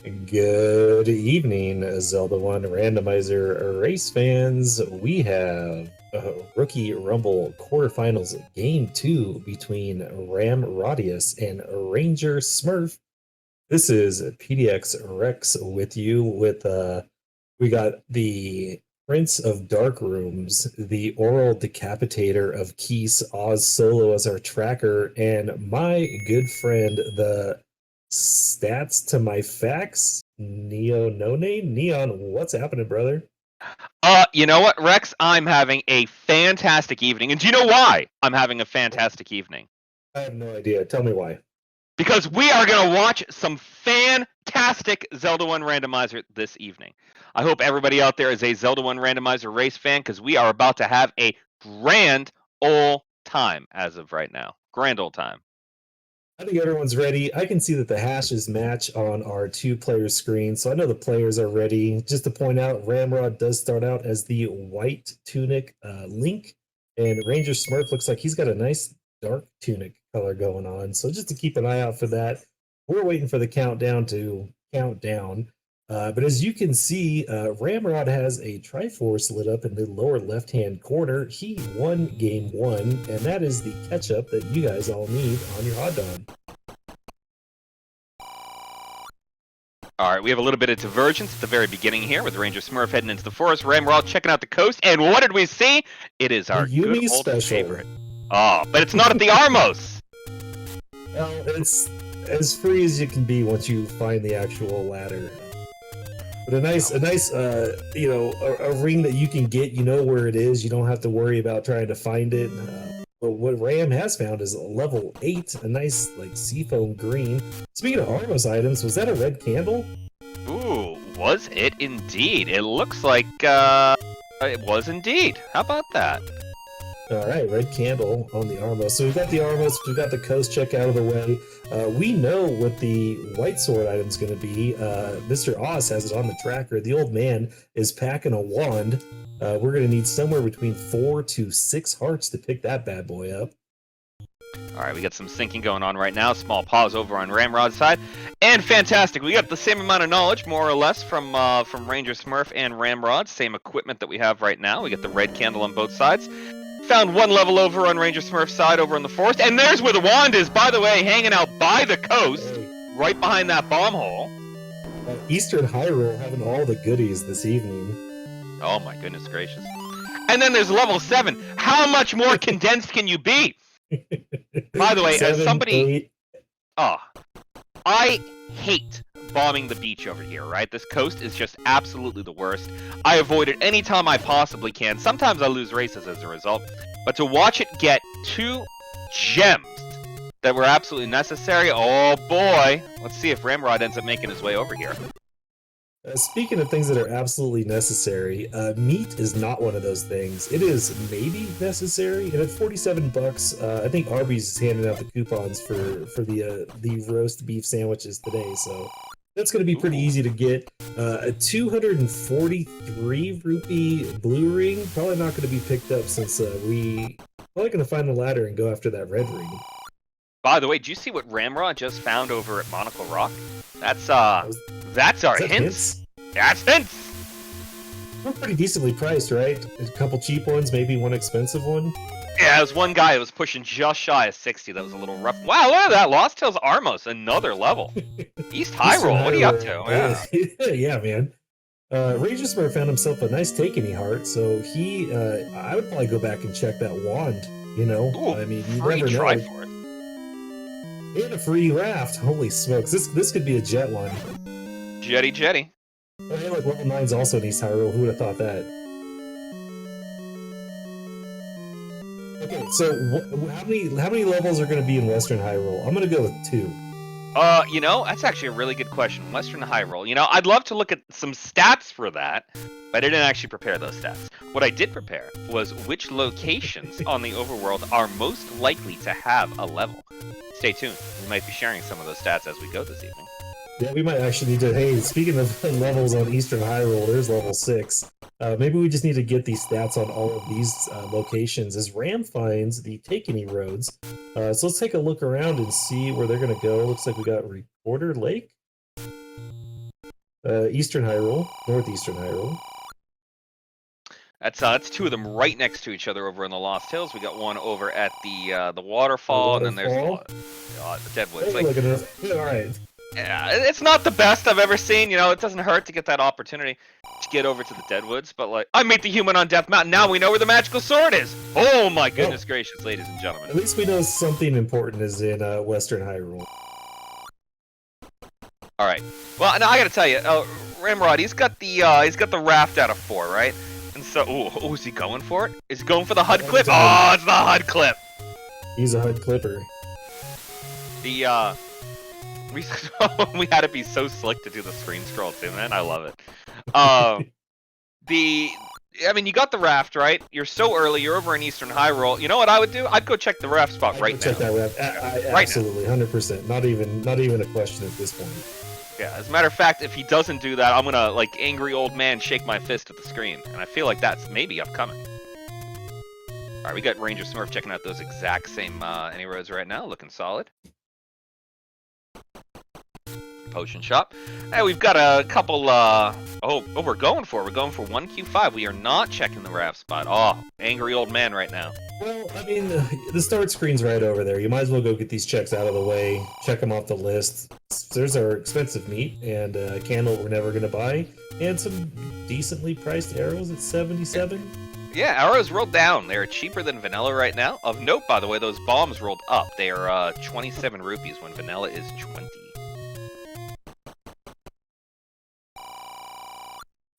Good evening, Zelda 1 Randomizer race fans. We have Rookie Rumble quarterfinals game 2 between Ramrodius and RangerSmurf. This is PDX Rex with you with we got the Prince of Dark Rooms, the Oral Decapitator of Keys, Oz Solo as our tracker, and my good friend, the stats to my facts, Neo No Name. Neon, what's happening, brother? You know what, Rex? I'm having a fantastic evening. And do you know why I'm having a fantastic evening? I have no idea. Tell me why. Because we are going to watch some fantastic Zelda 1 Randomizer this evening. I hope everybody out there is a Zelda 1 Randomizer race fan because we are about to have a grand old time as of right now. Grand old time. I think everyone's ready. I can see that the hashes match on our two-player screen, so I know the players are ready. Just to point out, Ramrod does start out as the white tunic Link, and RangerSmurf looks like he's got a nice dark tunic color going on. So just to keep an eye out for that. We're waiting for the countdown to count down. But as you can see, Ramrod has a Triforce lit up in the lower left-hand corner. He won game 1, and that is the ketchup that you guys all need on your hot dog. All right, we have a little bit of divergence at the very beginning here with RangerSmurf heading into the forest. Ramrod checking out the coast, and what did we see? It is our good old special. favorite. Oh, but it's not at the Armos. Well, it's as free as you can be once you find the actual ladder. But a nice, a ring that you can get. You know where it is. You don't have to worry about trying to find it. But what Ram has found is a level 8, a nice like seafoam green. Speaking of Armos items, was that a red candle? Ooh, was it indeed? It looks like it was indeed. How about that? All right, red candle on the Armos. So we've got the Armos, we've got the coast check out of the way. We know what the white sword item is going to be. Mr. Oz has it on the tracker. The old man is packing a wand. We're going to need somewhere between 4 to 6 hearts to pick that bad boy up. All right, we got some syncing going on right now. Small pause over on Ramrod's side. And fantastic. We got the same amount of knowledge, more or less, from RangerSmurf and Ramrod. Same equipment that we have right now. We got the red candle on both sides. Found one level over on RangerSmurf's side over in the forest. And there's where the wand is, by the way, hanging out by the coast, right behind that bomb hole. Eastern Hyrule having all the goodies this evening. Oh my goodness gracious. And then there's level 7. How much more condensed can you be? By the way, 7, as somebody... 8. Oh, I hate bombing the beach over here, right? This coast is just absolutely the worst. I avoid it anytime I possibly can. Sometimes I lose races as a result. But to watch it get 2 gems that were absolutely necessary, oh boy. Let's see if Ramrod ends up making his way over here. Speaking of things that are absolutely necessary, meat is not one of those things. It is maybe necessary, and at $47, I think Arby's is handing out the coupons for the roast beef sandwiches today. So that's going to be pretty easy to get. A 243 rupee blue ring, probably not going to be picked up since we probably going to find the ladder and go after that red ring. By the way, do you see what Ramrod just found over at Monocle Rock? That's our hints. That's hints. We're pretty decently priced, right? A couple cheap ones, maybe one expensive one. Yeah, there was one guy that was pushing just shy of 60. That was a little rough. Wow, look at that. Lost Tales Armos, another level. East Hyrule, what are you up to? Yeah, yeah, man. RangerSmurf found himself a nice Takeny heart, so he, I would probably go back and check that wand. You know, ooh, I mean, you free never know. Triforce. And a free raft. Holy smokes, this could be a jet one. Jetty. Oh, hey, look, level 9's also in East Hyrule. Who would have thought that? Okay, so how many levels are going to be in Western Hyrule? I'm going to go with 2. You know, that's actually a really good question. Western Hyrule. You know, I'd love to look at some stats for that, but I didn't actually prepare those stats. What I did prepare was which locations on the overworld are most likely to have a level. Stay tuned. We might be sharing some of those stats as we go this evening. Yeah, we might actually need to. Hey, speaking of levels on Eastern Hyrule, there's level 6. Maybe we just need to get these stats on all of these locations as Ram finds the Takeny roads. So let's take a look around and see where they're going to go. Looks like we got Reporter Lake. Eastern Hyrule, Northeastern Hyrule. That's two of them right next to each other over in the Lost Hills. We got one over at the waterfall, and then there's the Deadwoods. Hey, Like, look at it. All right. yeah, it's not the best I've ever seen. You know, it doesn't hurt to get that opportunity to get over to the Deadwoods. But like, I meet the human on Death Mountain. Now we know where the magical sword is. Oh my goodness gracious, ladies and gentlemen. At least we know something important is in Western Hyrule. All right. Well, now I gotta tell you, Ramrod, he's got the raft out of 4, right? And so, ooh, is he going for it? Is he going for the HUD clip? Oh, it's the HUD clip. He's a HUD clipper. We had to be so slick to do the screen scroll too, man. I love it. I mean, you got the raft, right? You're so early. You're over in Eastern Hyrule. You know what I would do? I'd go check the raft spot right now. Check that raft. Absolutely, 100%. Not even a question at this point. Yeah, as a matter of fact, if he doesn't do that, I'm gonna, like, angry old man shake my fist at the screen. And I feel like that's maybe upcoming. Alright, we got RangerSmurf checking out those exact same any roads right now, looking solid. Potion shop. Hey, we've got a couple, we're going for 1Q5. We are not checking the raft spot. Oh, angry old man right now. Well, I mean, the start screen's right over there. You might as well go get these checks out of the way, check them off the list. There's our expensive meat and a candle we're never going to buy, and some decently priced arrows at 77. Yeah, arrows rolled down. They're cheaper than vanilla right now. Of note, by the way, those bombs rolled up. They are 27 rupees when vanilla is 20.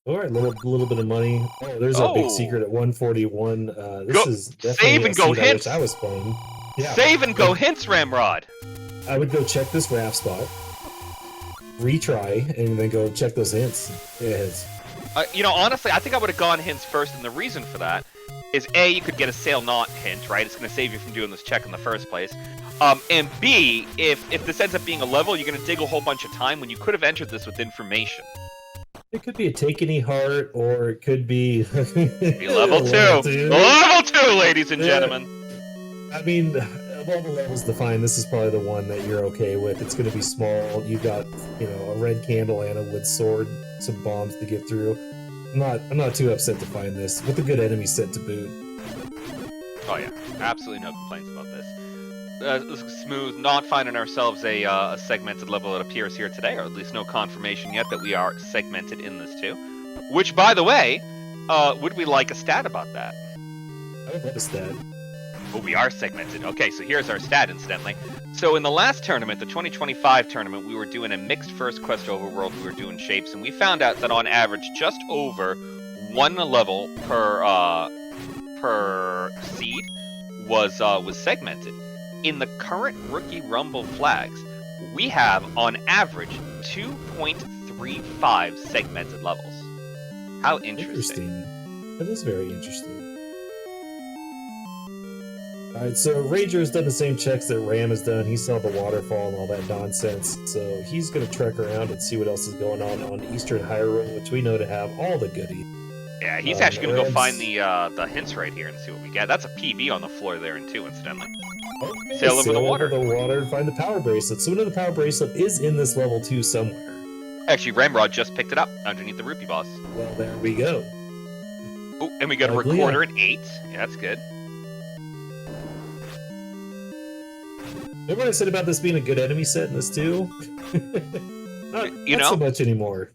All right, little bit of money. Oh, there's our big secret at 141. This is definitely save and go hints. I was playing. Yeah. Save and go hints, Ramrod. I would go check this raft spot, retry, and then go check those hints. You know, honestly, I think I would have gone hints first, and the reason for that is A, you could get a sail not hint, right? It's going to save you from doing this check in the first place. And B, if this ends up being a level, you're going to dig a whole bunch of time when you could have entered this with information. It could be a take any heart, or it could be level 2. Level 2, ladies and gentlemen. I mean, of all the levels defined, this is probably the one that you're okay with. It's going to be small. You've got, a red candle and a wood sword, some bombs to get through. I'm not too upset to find this with a good enemy set to boot. Oh yeah, absolutely no complaints about this. Smooth, not finding ourselves a segmented level, it appears here today, or at least no confirmation yet that we are segmented in this too. Which, by the way, would we like a stat about that? I would love a stat. Oh, we are segmented. Okay, so here's our stat, incidentally. So in the last tournament, the 2025 tournament, we were doing a mixed first quest overworld. We were doing shapes, and we found out that on average, just over 1 level per seed was segmented. In the current Rookie Rumble flags, we have, on average, 2.35 segmented levels. How interesting. That is very interesting. Alright, so Ranger has done the same checks that Ram has done. He saw the waterfall and all that nonsense. So he's going to trek around and see what else is going on Eastern Hyrule, which we know to have all the goodies. Yeah, he's actually going to go find the hints right here and see what we get. That's a PB on the floor there, too, incidentally. Okay, sail over the water. Find the power bracelet. So we know the power bracelet is in this level 2 somewhere. Actually, Ramrod just picked it up underneath the rupee boss. Well, there we go. Oh, and we got a recorder at 8. Yeah, that's good. Remember what I said about this being a good enemy set in this too? not so much anymore.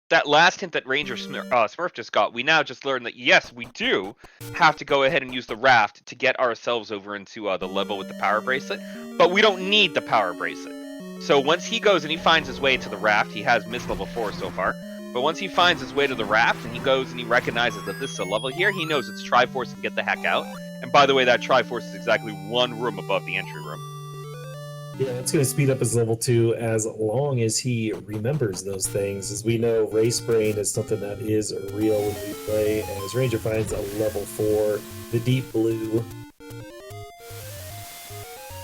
That last hint that RangerSmurf just got, we now just learned that yes, we do have to go ahead and use the raft to get ourselves over into the level with the power bracelet, but we don't need the power bracelet. So once he goes and he finds his way to the raft, he has missed level 4 so far, but once he finds his way to the raft and he goes and he recognizes that this is a level here, he knows it's Triforce and get the heck out. And by the way, that Triforce is exactly 1 room above the entry room. Yeah, that's going to speed up his level 2 as long as he remembers those things. As we know, Race Brain is something that is real when we play, and as Ranger finds a level 4, the Deep Blue.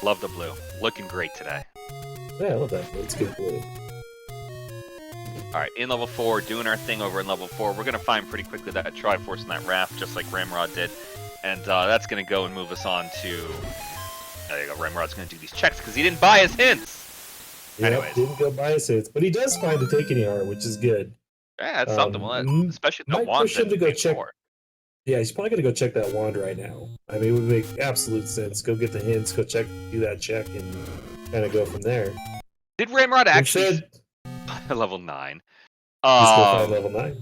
Love the blue. Looking great today. Yeah, I love that blue. It's good blue. Alright, in level 4, doing our thing over in level 4, we're going to find pretty quickly that Triforce and that raft, just like Ramrod did. And that's going to go and move us on to... There you go, Ramrod's going to do these checks because he didn't buy his hints. Yeah, Anyways, didn't go buy his hits, but he does find a take any heart, which is good. yeah, that's something. Well, especially that Might wand push him that to go made check. 4. Yeah, he's probably gonna go check that wand right now. I mean, it would make absolute sense. Go get the hints, go check, do that check, and kind of go from there. Did Ramrod actually Instead, level 9? just go find level 9.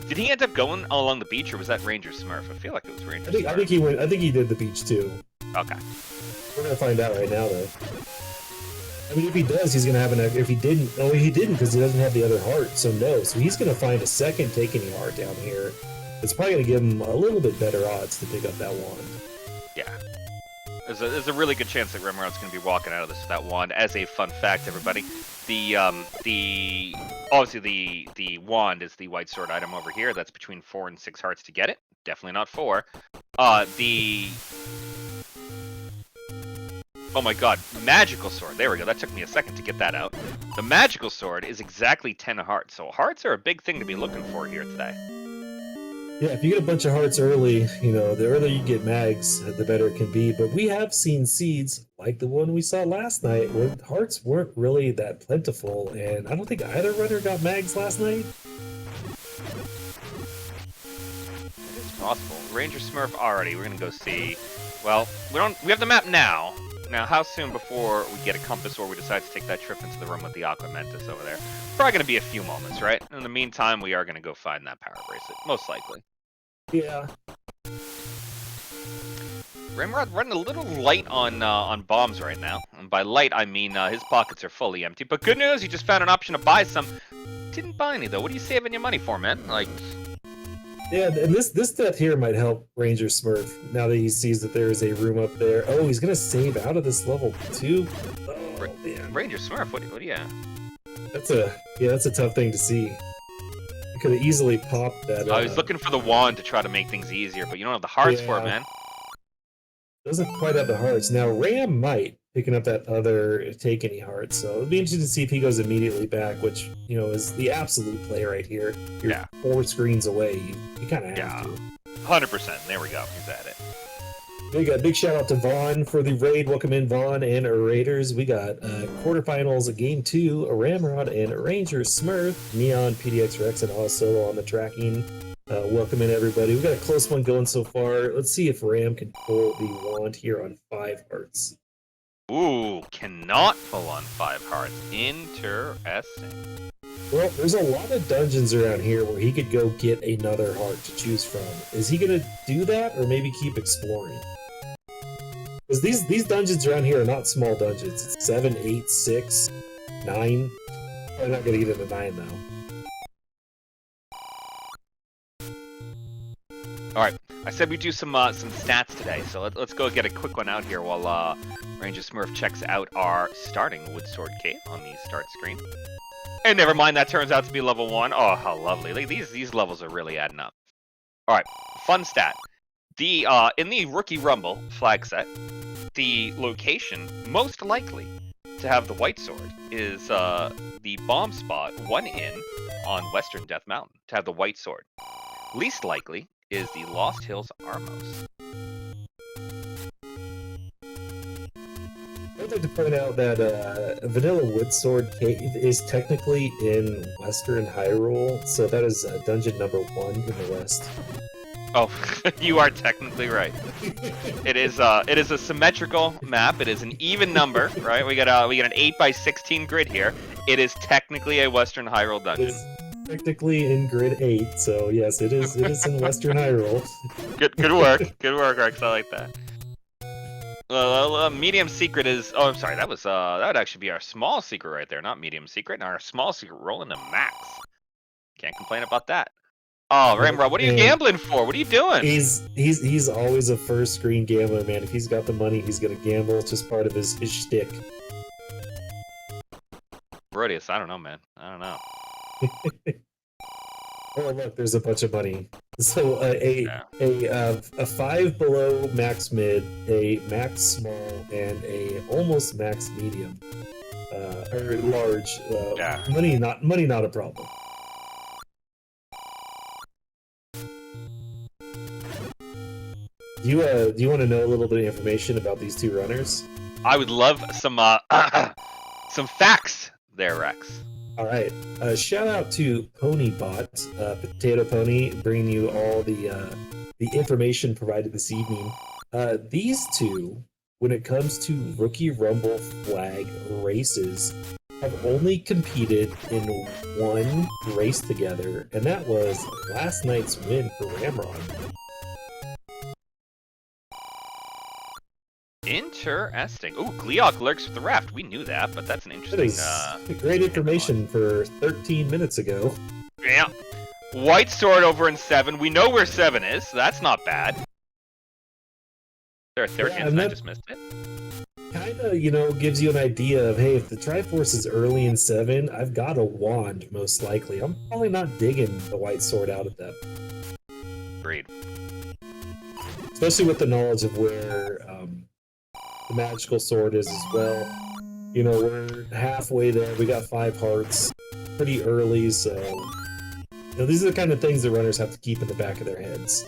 Did he end up going along the beach, or was that RangerSmurf? I feel like it was RangerSmurf. I think he went. I think he did the beach too. Okay. We're gonna find out right now, though. I mean, if he does, he's gonna have an. If he didn't, oh, he didn't because he doesn't have the other heart. So no. So he's gonna find a second take any heart down here. It's probably gonna give him a little bit better odds to pick up that wand. Yeah. There's a really good chance that Ramrod's going to be walking out of this with that wand. As a fun fact, everybody, obviously the wand is the white sword item over here. That's between 4 and 6 hearts to get it. Definitely not 4. Oh my god, magical sword. There we go. That took me a second to get that out. The magical sword is exactly 10 hearts. So hearts are a big thing to be looking for here today. Yeah, if you get a bunch of hearts early, you know, the earlier you get mags, the better it can be. But we have seen seeds, like the one we saw last night, where hearts weren't really that plentiful, and I don't think either runner got mags last night. It's possible. RangerSmurf already. We're gonna go see. Well, we have the map now. Now, how soon before we get a compass or we decide to take that trip into the room with the Aqua Mentis over there? Probably going to be a few moments, right? In the meantime, we are going to go find that power bracelet, most likely. Yeah. Ramrod running a little light on bombs right now. And by light, I mean his pockets are fully empty. But good news, he just found an option to buy some. Didn't buy any, though. What are you saving your money for, man? Like... Yeah, and this death here might help RangerSmurf now that he sees that there is a room up there. Oh, he's gonna save out of this level 2. Oh, man. RangerSmurf, what do you? That's a tough thing to see. You could have easily popped that. I was looking for the wand to try to make things easier, but you don't have the hearts for it, man. Doesn't quite have the hearts. Now Ram might picking up that other take any hearts, so it'll be interesting to see if he goes immediately back, which, you know, is the absolute play right here. You're 4 screens away. You kind of have to. 100%. There we go. He's at it. Big shout out to Vaughn for the raid. Welcome in, Vaughn and Raiders. We got quarterfinals of Game 2, Ramrod and RangerSmurf, Neon, PDX Rex, and also on the tracking. Welcome in, everybody. We got a close one going so far. Let's see if Ram can pull the wand here on 5 hearts. Ooh, cannot pull on 5 hearts. Interesting. Well, there's a lot of dungeons around here where he could go get another heart to choose from. Is he going to do that, or maybe keep exploring? Because these dungeons around here are not small dungeons. It's 7, 8, 6, 9. I'm not going to get into 9, though. Alright, I said we'd do some stats today, so let's go get a quick one out here while RangerSmurf checks out our starting Woodsword Cave on the start screen. And never mind, that turns out to be level 1. Oh, how lovely. Like, these levels are really adding up. Alright, fun stat. In the Rookie Rumble flag set, the location most likely to have the white sword is the bomb spot 1 in on Western Death Mountain to have the white sword. Least likely is the Lost Hills Armos. I'd like to point out that Vanilla Woodsword Cave is technically in Western Hyrule, so that is dungeon number 1 in the west. Oh, you are technically right. It is a symmetrical map. It is an even number, right? We got an 8x16 grid here. It is technically a Western Hyrule dungeon. It's technically in grid 8, so yes, it is in Western Hyrule. Good work, Rex. I like that. Medium secret is. Oh, I'm sorry. That would actually be our small secret right there, not medium secret. And our small secret rolling to max. Can't complain about that. Oh, Ramrod, what are you gambling for? What are you doing? He's always a first screen gambler, man. If he's got the money, he's gonna gamble. It's just part of his shtick. Ramrodius, I don't know, man. I don't know. Oh, look, there's a bunch of money. So a 5 below max mid, a max small, and a almost max medium, or large. Money not a problem. Do you want to know a little bit of information about these 2 runners? I would love some some facts there, Rex. All right. Shout out to PonyBot, Potato Pony, bringing you all the information provided this evening. These two, when it comes to Rookie Rumble flag races, have only competed in one race together, and that was last night's win for Ramrod. Interesting. Ooh, Gleok lurks with the raft. We knew that, but that's an That interesting. is great information for 13 minutes ago. Yeah. White sword over in 7. We know where 7 is, so that's not bad. Is there a third Yeah, chance and and I that- just missed it? Kind of, gives you an idea of, hey, if the Triforce is early in 7, I've got a wand, most likely. I'm probably not digging the white sword out of that. Agreed. Especially with the knowledge of where the magical sword is as well. We're halfway there. We got 5 hearts pretty early, so these are the kind of things the runners have to keep in the back of their heads.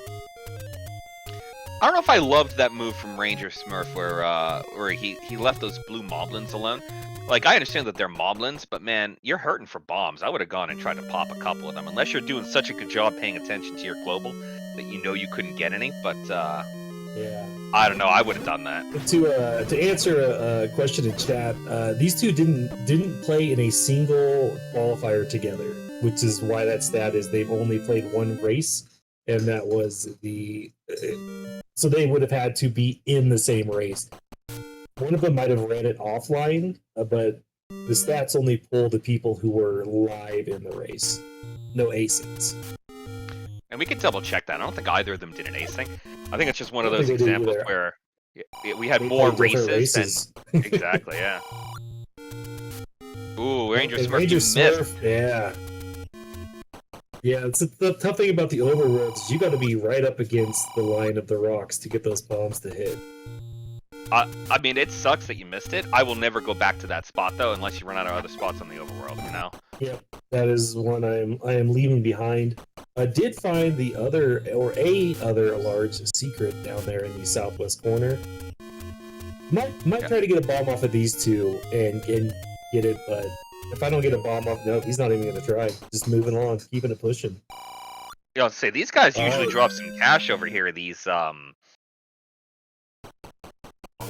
I don't know if I loved that move from RangerSmurf where he left those blue moblins alone. Like, I understand that they're moblins, but man, you're hurting for bombs. I would have gone and tried to pop a couple of them, unless you're doing such a good job paying attention to your global that you couldn't get any. But Yeah. I don't know. I would have done that. To answer a question in chat, these two didn't play in a single qualifier together, which is why that stat is they've only played one race, and that was so they would have had to be in the same race. One of them might have ran it offline, but the stats only pull the people who were live in the race. No acings. And we can double check that. I don't think either of them did an acing. I think it's just one of I don't those think they did examples either. where we had They more played different races than exactly, yeah. Ooh, RangerSmurf, you missed. RangerSmurf, yeah. Yeah, the tough thing about the overworld is you got to be right up against the line of the rocks to get those bombs to hit. I mean, it sucks that you missed it. I will never go back to that spot though, unless you run out of other spots on the overworld. Yep, that is one I am leaving behind. I did find a other large secret down there in the southwest corner. Might try to get a bomb off of these two and get it, but if I don't get a bomb off, no, he's not even gonna try. Just moving on, keeping it pushing. I'll say these guys usually Alright. drop some cash over here. These oh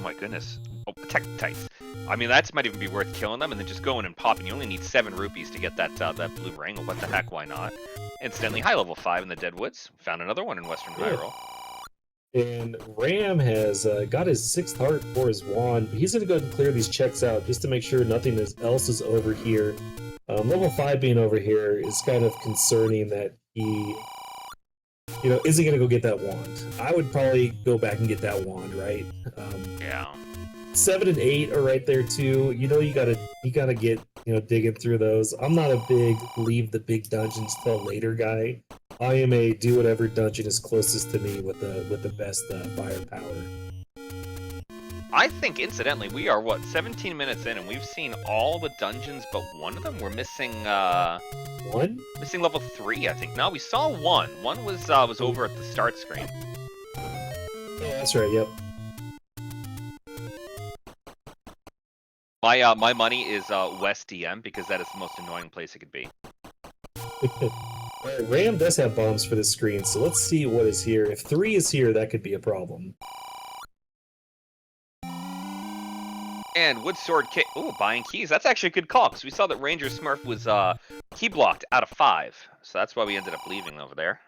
my goodness, Protectites. I mean, that might even be worth killing them and then just going and popping. You only need 7 rupees to get that blue ring. What the heck? Why not? Incidentally, high level 5 in the Deadwoods. Found another one in Western Hyrule. And Ram has got his 6th heart for his wand. He's going to go ahead and clear these checks out just to make sure nothing else is over here. Level 5 being over here is kind of concerning that he, isn't going to go get that wand. I would probably go back and get that wand, right? Yeah. 7 and 8 are right there too. You gotta get digging through those. I'm not a big leave the big dungeons till later guy. I am a do whatever dungeon is closest to me with the best firepower. I think, incidentally, we are, 17 minutes in, and we've seen all the dungeons but one of them. We're missing, One? missing level 3, I think. No, we saw one. One was over at the start screen. Yeah, that's right. Yep. My money is West DM, because that is the most annoying place it could be. Alright, Ram does have bombs for this screen, so let's see what is here. If 3 is here, that could be a problem. And Wood Sword Kit. Ooh, buying keys. That's actually a good call, because we saw that RangerSmurf was key blocked out of 5. So that's why we ended up leaving over there.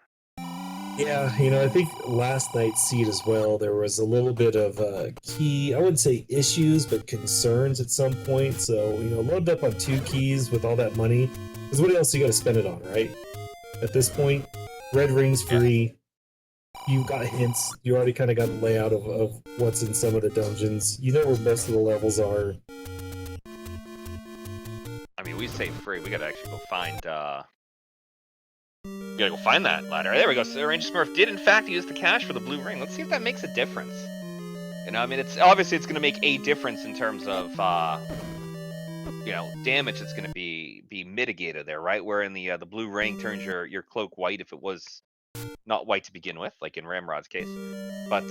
Yeah, I think last night's seed as well, there was a little bit of key, I wouldn't say issues, but concerns at some point. So, load up on 2 keys with all that money. Because what else you got to spend it on, right? At this point, red ring's free. You got hints. You already kind of got a layout of what's in some of the dungeons. You know where most of the levels are. I mean, we say free. We gotta actually go find. We gotta go find that ladder. There we go. So RangerSmurf did in fact use the cash for the blue ring. Let's see if that makes a difference. I mean, it's gonna make a difference in terms of damage that's gonna be mitigated there, right? Where in the blue ring turns your cloak white if it was not white to begin with, like in Ramrod's case. But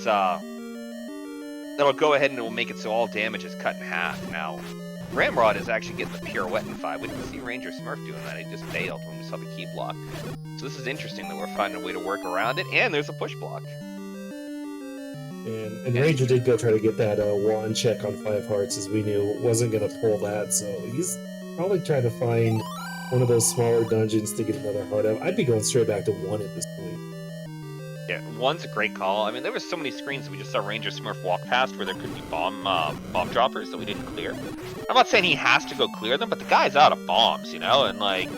that'll go ahead and it will make it so all damage is cut in half. Now, Ramrod is actually getting the pirouette in 5. We didn't see RangerSmurf doing that. He just bailed when we saw the key block. So this is interesting that we're finding a way to work around it, and there's a push block. And Ranger did go try to get that wand check on 5 hearts, as we knew wasn't going to pull that, so he's probably trying to find one of those smaller dungeons to get another heart out. I'd be going straight back to 1 at this point. Yeah, 1's a great call. I mean, there was so many screens that we just saw RangerSmurf walk past where there could be bomb droppers that we didn't clear. I'm not saying he has to go clear them, but the guy's out of bombs, you know, and like,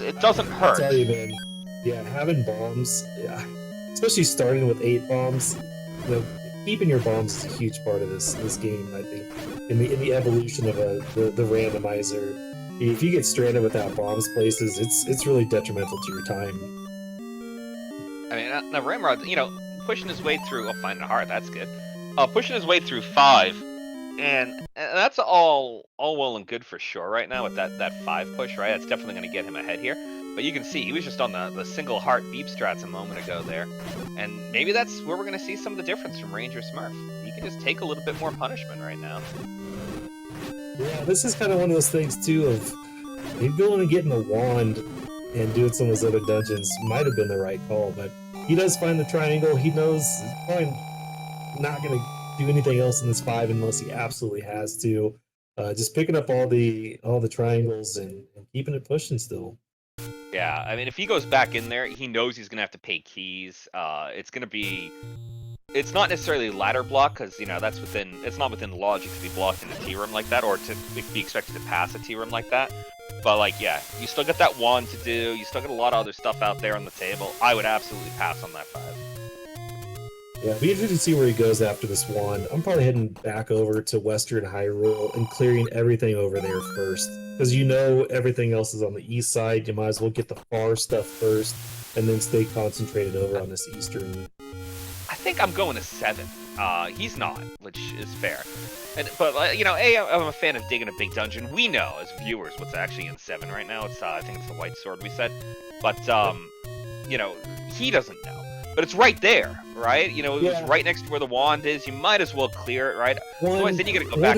it doesn't hurt. I'll tell you, man. Yeah, having bombs, yeah, especially starting with 8 bombs, you know, keeping your bombs is a huge part of this game. I think in the evolution of the randomizer. If you get stranded without bombs places, it's really detrimental to your time. I mean, now Ramrod, you know, pushing his way through. Oh, finding a heart, that's good. Pushing his way through 5, and that's all well and good for sure right now with that 5 push, right? That's definitely going to get him ahead here. But you can see he was just on the single heart beep strats a moment ago there, and maybe that's where we're going to see some of the difference from RangerSmurf. He can just take a little bit more punishment right now. Yeah, this is kind of one of those things too of maybe going and getting a wand and doing some of those other dungeons might have been the right call, but he does find the triangle. He knows he's probably not going to do anything else in this 5 unless he absolutely has to. Just picking up all the triangles and keeping it pushing still. Yeah, I mean, if he goes back in there, he knows he's going to have to pay keys. It's going to be... It's not necessarily ladder block, because, you know, it's not within the logic to be blocked in a T-room like that, or to be expected to pass a T-room like that. But, like, yeah, you still got that wand to do, you still got a lot of other stuff out there on the table. I would absolutely pass on that 5. Yeah, it'd be interesting to see where he goes after this wand. I'm probably heading back over to Western Hyrule and clearing everything over there first. Because you know everything else is on the east side, you might as well get the far stuff first, and then stay concentrated over on this eastern. I think I'm going to 7. He's not, which is fair. But you know, I'm a fan of digging a big dungeon. We know as viewers what's actually in 7 right now. It's I think it's the white sword we said, but you know, he doesn't know. But it's right there, right? You know, it was right next to where the wand is. You might as well clear it, right? Otherwise, then you got to go back.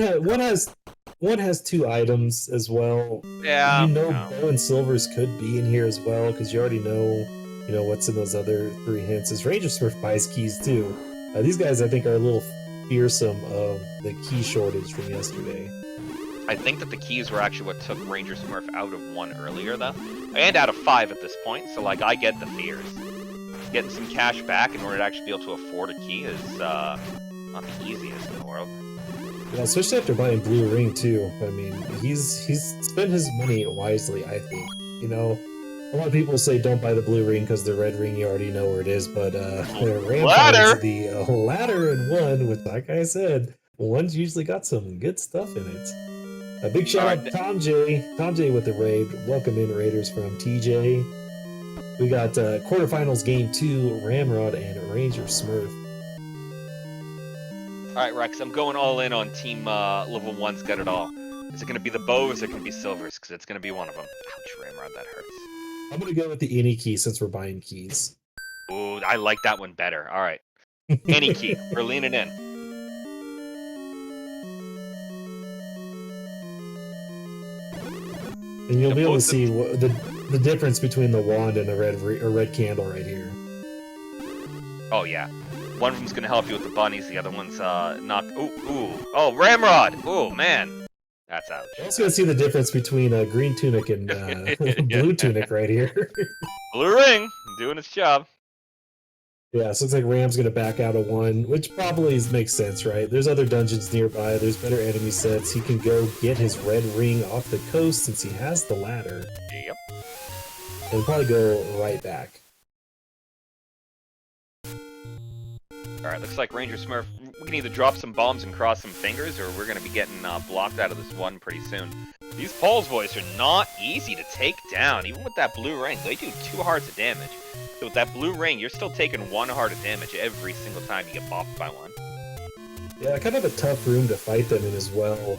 One has 2 items as well. Yeah. You know, bow and silvers could be in here as well because you already know. You know what's in those other 3 hints. Is RangerSmurf buys keys too. These guys, I think, are a little fearsome of the key shortage from yesterday. I think that the keys were actually what took RangerSmurf out of 1 earlier, though, and out of 5 at this point. So, like, I get the fears. Getting some cash back in order to actually be able to afford a key is not the easiest in the world. Yeah, especially after buying Blue Ring too. I mean, he's spent his money wisely. I think. You know. A lot of people say don't buy the blue ring because the red ring you already know where it is, but ladder! The ladder in 1, which, like I said, 1's usually got some good stuff in it. A big shout out to Tom J with the raid. Welcome in, Raiders from TJ. We got quarterfinals game 2, Ramrod and RangerSmurf. All right, Rex, I'm going all in on team level 1's got it all. Is it going to be the bows or can it be silvers? Because it's going to be one of them. Ouch, Ramrod, that hurts. I'm going to go with the any key since we're buying keys. Ooh, I like that one better. All right. Any key. We're leaning in. And you'll be able to see the difference between the wand and the red candle right here. Oh, yeah. One of them's going to help you with the bunnies. The other one's not... Ooh. Oh, Ramrod! Ooh, man. That's ouch. You're also going to see the difference between green tunic and blue tunic right here. Blue ring, doing its job. Yeah, so it looks like Ram's going to back out of 1, which probably makes sense, right? There's other dungeons nearby. There's better enemy sets. He can go get his red ring off the coast since he has the ladder. Yep. And probably go right back. Alright, looks like RangerSmurf, we can either drop some bombs and cross some fingers, or we're going to be getting blocked out of this 1 pretty soon. These Poles boys are not easy to take down, even with that blue ring. They do 2 hearts of damage. So with that blue ring, you're still taking 1 heart of damage every single time you get bopped by 1. Yeah, kind of a tough room to fight them in as well.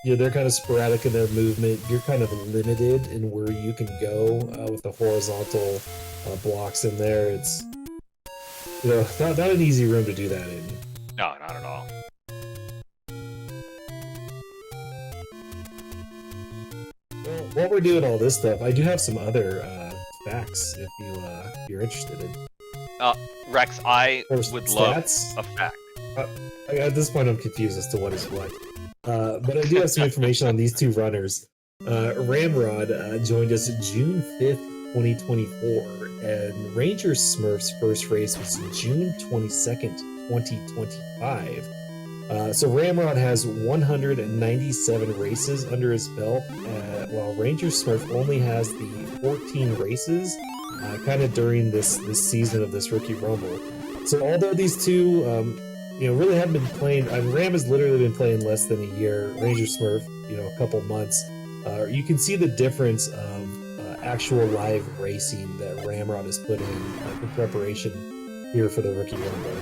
Yeah, they're kind of sporadic in their movement. You're kind of limited in where you can go with the horizontal blocks in there. It's... You know, not an easy room to do that in. No, not at all. while we're doing all this stuff, I do have some other facts if you're interested in. Rex, I Or would love stats. a fact. At this point, I'm confused as to what is what. But I do have some information on these two runners. Ramrod joined us June 5th, 2024, and RangerSmurf's first race was June 22nd, 2025. So Ramrod has 197 races under his belt, while RangerSmurf only has the 14 races, kind of during this season of this Rookie Rumble. So although these two, really haven't been playing, Ram has literally been playing less than a year. RangerSmurf, a couple months. You can see the difference of actual live racing that Ramrod has put in for preparation here for the Rookie Rumble.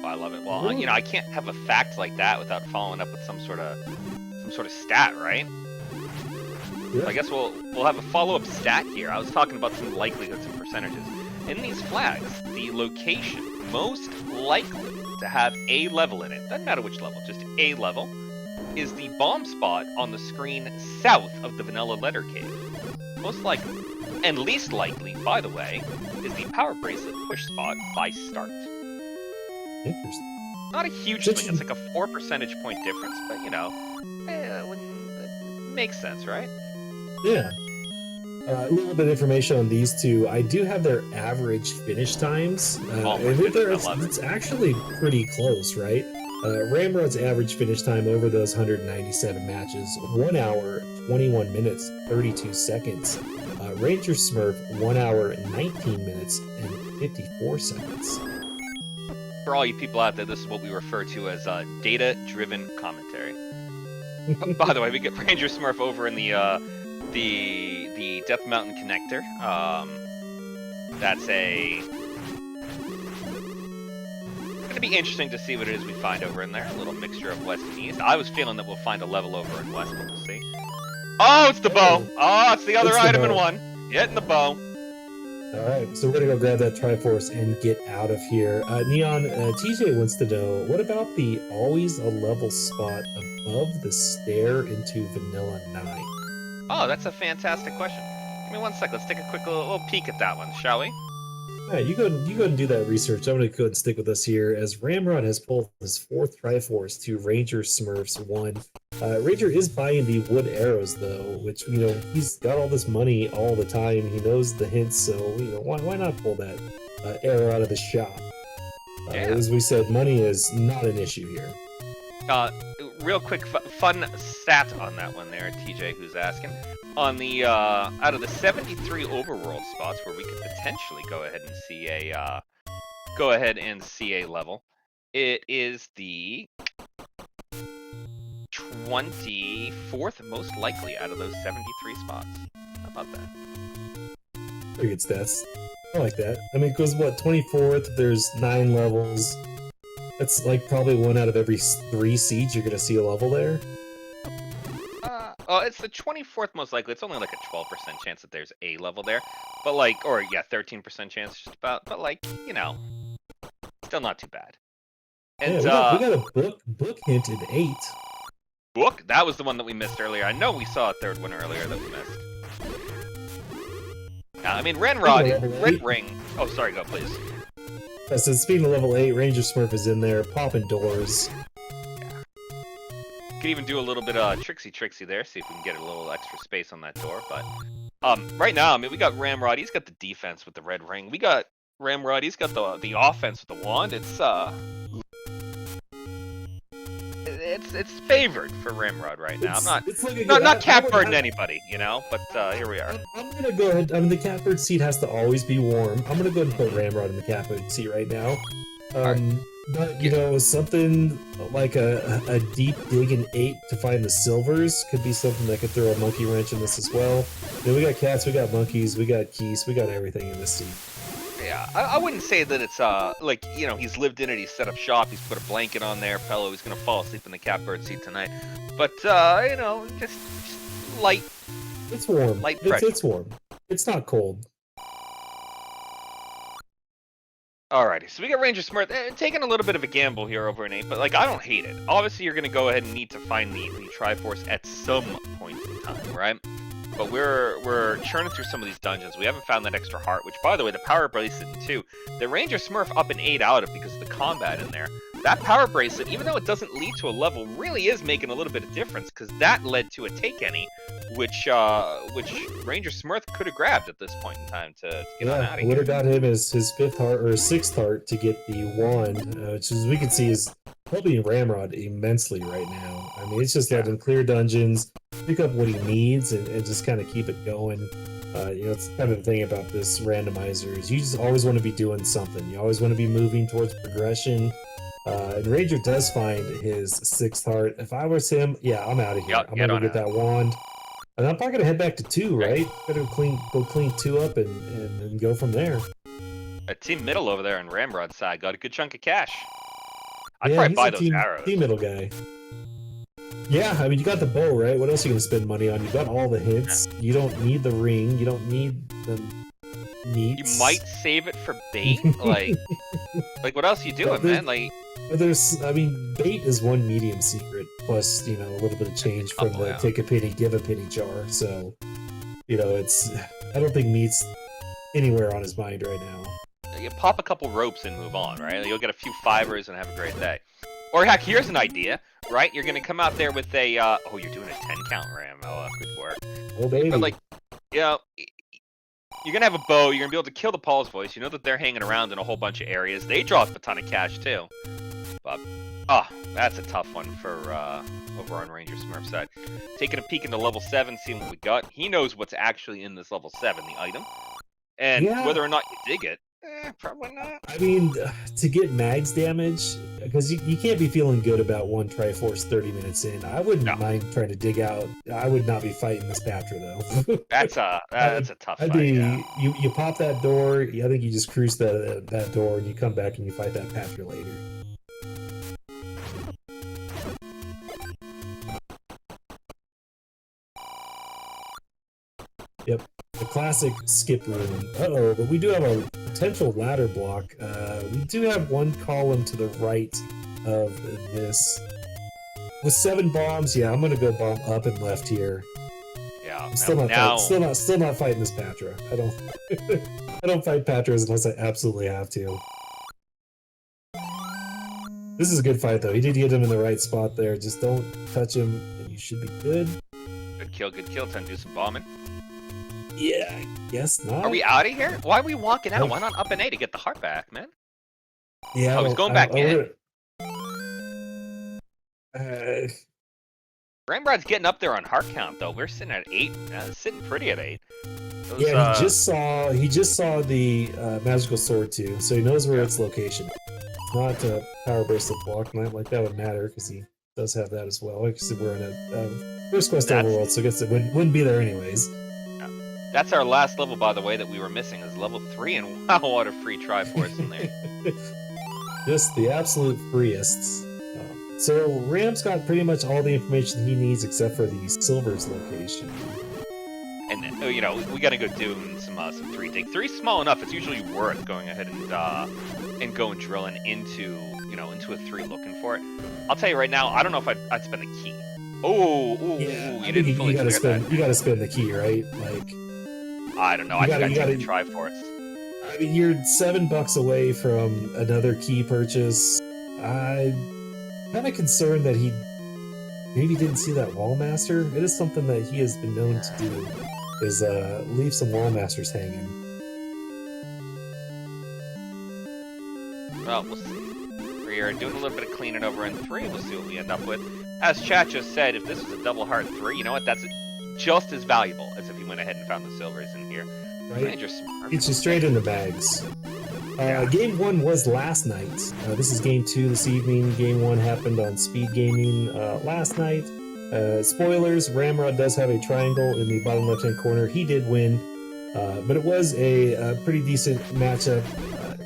I love it. Well, I can't have a fact like that without following up with some sort of stat, right? Yeah. So I guess we'll have a follow-up stat here. I was talking about some likelihoods and percentages. In these flags, the location most likely to have a level in it, doesn't matter which level, just a level, is the bomb spot on the screen south of the vanilla letter cave. Most likely, and least likely, by the way, is the power bracelet push spot by start. Interesting. Not a huge thing, it's like a 4 percentage point difference, but it makes sense, right? Yeah. A little bit of information on these two. I do have their average finish times. It's actually pretty close, right? Ramrod's average finish time over those 197 matches, 1 hour, 21 minutes, 32 seconds. RangerSmurf, 1 hour, 19 minutes, and 54 seconds. For all you people out there, this is what we refer to as data-driven commentary. By the way, we get RangerSmurf over in the Death Mountain connector. That's gonna be interesting to see what it is we find over in there. A little mixture of west and east. I was feeling that we'll find a level over in west, but we'll see. Oh, it's the bow! Oh, it's the other item in one. Getting the bow. Alright, so we're gonna go grab that Triforce and get out of here. Neon, TJ wants to know, what about the always a level spot above the stair into Vanilla 9? Oh, that's a fantastic question. Give me 1 sec. Let's take a quick little peek at that one, shall we? Yeah, you go and do that research. I'm going to go ahead and stick with us here as Ramrod has pulled his 4th Triforce to RangerSmurf's 1. Ranger is buying the wood arrows though, which he's got all this money all the time. He knows the hints, so why not pull that arrow out of the shop? As we said, money is not an issue here. Real quick fun stat on that one there, TJ, who's asking. On the out of the 73 overworld spots where we could potentially go ahead and see a level, it is the 24th most likely out of those 73 spots. How about that? Pretty good stats. I like that. I mean, it goes, 24th, there's 9 levels. That's like probably 1 out of every 3 seeds you're going to see a level there. It's the 24th most likely. It's only like a 12% chance that there's a level there. But 13% chance just about. But still not too bad. And we got a book hint in 8. Book? That was the one that we missed earlier. I know we saw a 3rd one earlier that we missed. I mean, Red Ring. Oh, sorry, go please. So speaking of level 8, RangerSmurf is in there, popping doors. Could even do a little bit of tricksy there, see if we can get a little extra space on that door. But right now, I mean, we got Ramrod. He's got the defense with the red ring. We got Ramrod. He's got the offense with the wand. It's favored for Ramrod right now. I'm not catbirding anybody, but here we are. I'm gonna go ahead. I mean, the catbird seat has to always be warm. I'm gonna go ahead and put Ramrod in the catbird seat right now. But something like a deep dig in 8 to find the silvers could be something that could throw a monkey wrench in this as well. We got cats, we got monkeys, we got geese, we got everything in this seat. Yeah, I wouldn't say that it's he's lived in it, he's set up shop, he's put a blanket on there, pillow, he's gonna fall asleep in the catbird seat tonight. But just light. It's warm. Light pressure. It's warm. It's not cold. Alrighty, so we got RangerSmurf taking a little bit of a gamble here over an 8, but like I don't hate it. Obviously, you're gonna go ahead and need to find the Triforce at some point in time, right? But we're churning through some of these dungeons. We haven't found that extra heart, which, by the way, the power bracelet too. The RangerSmurf up an 8 out of because of the combat in there. That power bracelet, even though it doesn't lead to a level, really is making a little bit of difference because that led to a take any, which RangerSmurf could have grabbed at this point in time to get on out of here. Would have got him his 5th heart or 6th heart to get the wand, which as we can see is helping Ramrod immensely right now. I mean, it's just letting him clear dungeons, pick up what he needs, and just kind of keep it going. It's kind of the thing about this randomizer is you just always want to be doing something. You always want to be moving towards progression. And Ranger does find his 6th heart. If I was him, I'm out of here. I'm gonna get that wand. And I'm probably gonna head back to 2, right? Gotta go clean 2 up and go from there. A team middle over there on Ramrod's side got a good chunk of cash. I'd probably buy those arrows. Team middle guy. Yeah, I mean, you got the bow, right? What else are you gonna spend money on? You got all the hits. You don't need the ring. You don't need the meats. You might save it for bait. like what else are you doing, man? Like, bait is one medium secret plus, a little bit of change from the take a penny, give a penny jar. So, I don't think meat's anywhere on his mind right now. You pop a couple ropes and move on, right? You'll get a few fivers and have a great day. Or heck, here's an idea, right? You're gonna come out there with a, you're doing a 10 count ram. Oh, good work. Oh, baby. But you're gonna have a bow. You're gonna be able to kill the Paul's voice. You know that they're hanging around in a whole bunch of areas. They draw up a ton of cash too. But that's a tough one for over on RangerSmurf's side. Taking a peek into level 7, seeing what we got. He knows what's actually in this level 7, the item, and whether or not you dig it. Probably not. I mean, to get mags damage, because you can't be feeling good about one Triforce 30 minutes in. I wouldn't mind trying to dig out. I would not be fighting this Patra though. That's a tough fight. You pop that door. I think you just cruise that door and you come back and you fight that Patra later. Yep. The classic skip room. But we do have a potential ladder block. We do have one column to the right of this. With 7 bombs, I'm gonna go bomb up and left here. Yeah. I'm still not fighting this Patra. I don't fight Patras unless I absolutely have to. This is a good fight though. He did get him in the right spot there. Just don't touch him and you should be good. Good kill. Time to do some bombing. Yeah, I guess not. Are we out of here? Why are we walking out? Why not up an A to get the heart back, man? Yeah, he's going back in. Ramrod's getting up there on heart count though. We're sitting at 8. Sitting pretty at 8. He just saw the magical sword too, so he knows where its location. Not a power bracelet block, not like that would matter because he does have that as well. Like I said, we're in a first quest overworld, so I guess it wouldn't be there anyways. That's our last level, by the way, that we were missing is level 3, and wow, what a free Triforce in there. Just the absolute freest. So Ram's got pretty much all the information he needs except for the Silver's location. And we gotta go do some 3 dig. 3's small enough. It's usually worth going ahead and going drilling into a 3 looking for it. I'll tell you right now, I don't know if I'd spend the key. You didn't fully clear that. You gotta spend the key, right? Like. I don't know. I think I'd take the Triforce. I mean, you're $7 away from another key purchase. I'm kind of concerned that he maybe didn't see that Wallmaster. It is something that he has been known to do, is leave some Wallmasters hanging. Well, we'll see. We're doing a little bit of cleaning over in 3. We'll see what we end up with. As chat just said, if this was a double heart 3, you know what? That's just as valuable as if you went ahead and found the silvers in here. Right? It's just straight in the bags. Game 1 was last night. This is Game 2 this evening. Game 1 happened on SpeedGaming last night. Spoilers, Ramrod does have a triangle in the bottom left-hand corner. He did win, but it was a pretty decent matchup.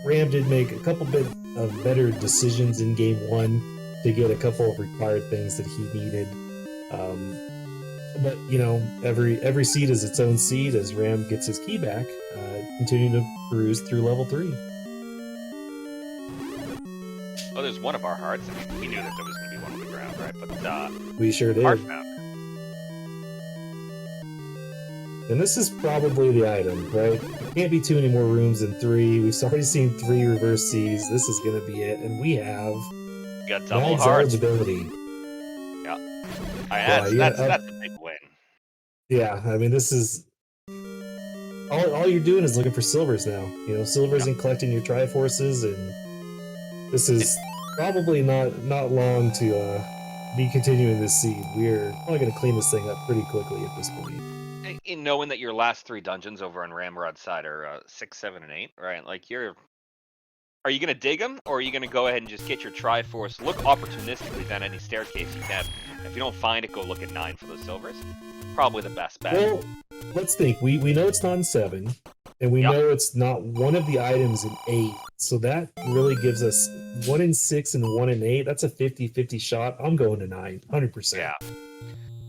Ram did make a couple bit of better decisions in Game 1 to get a couple of required things that he needed. But every seed is its own seed as Ram gets his key back, continuing to cruise through level 3. Oh, there's one of our hearts. I mean, we knew that there was going to be one on the ground, right? But We sure did. heart found. And this is probably the item, right? Can't be too many more rooms than 3. We've already seen 3 reverse C's. This is going to be it. And we have We got double Mag's hearts. eligibility. Yeah. That's a big win. Yeah, I mean, this is... All you're doing is looking for silvers now. You know, silvers and collecting your Triforces, and this is probably not long to be continuing this seed. We're probably going to clean this thing up pretty quickly at this point. In knowing that your last 3 dungeons over on Ramrod's side are 6, 7, and 8, right? Like, are you going to dig them, or are you going to go ahead and just get your Triforce, look opportunistically down any staircase you can? If you don't find it, go look at 9 for those silvers. Probably the best bet. Well, let's think. We know it's not in 7, and we know it's not one of the items in 8. So that really gives us 1 in 6 and 1 in 8. That's a 50-50 shot. I'm going to 9, 100%. Yeah.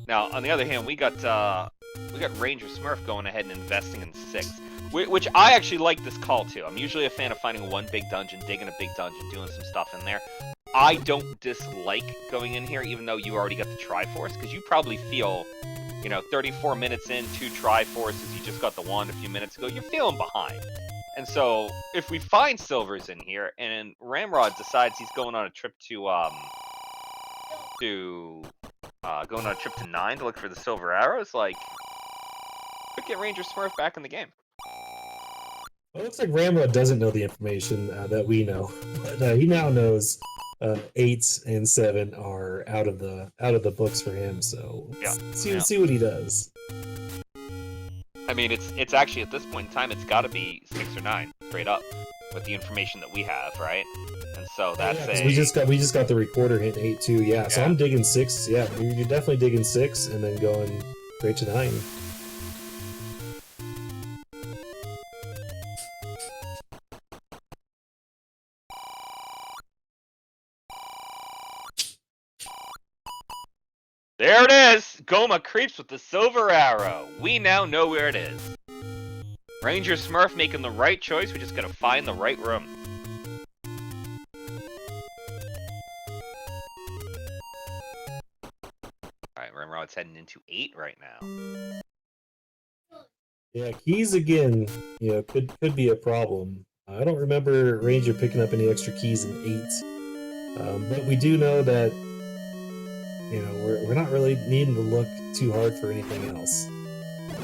Now, on the other hand, we got RangerSmurf going ahead and investing in 6, which I actually like this call too. I'm usually a fan of finding one big dungeon, digging a big dungeon, doing some stuff in there. I don't dislike going in here, even though you already got the Triforce, because you probably feel, 34 minutes in, 2 Triforces, you just got the wand a few minutes ago, you're feeling behind. And so, if we find silvers in here, and Ramrod decides he's going on a trip going on a trip to 9 to look for the silver arrows, like, could get RangerSmurf back in the game. Well, it looks like Ramrod doesn't know the information that we know. But, he now knows 8 and 7 are out of the books for him. So see what he does. I mean, it's actually at this point in time, it's got to be 6 or 9 straight up with the information that we have, right? And so that's we just got the recorder hit 8 too. Yeah, so I'm digging 6. Yeah, you're definitely digging 6 and then going straight to 9. There it is! Goma creeps with the silver arrow. We now know where it is. RangerSmurf making the right choice. We just gotta find the right room. Alright, Ramrod's heading into 8 right now. Yeah, keys again, could be a problem. I don't remember Ranger picking up any extra keys in 8. But we do know that we're not really needing to look too hard for anything else.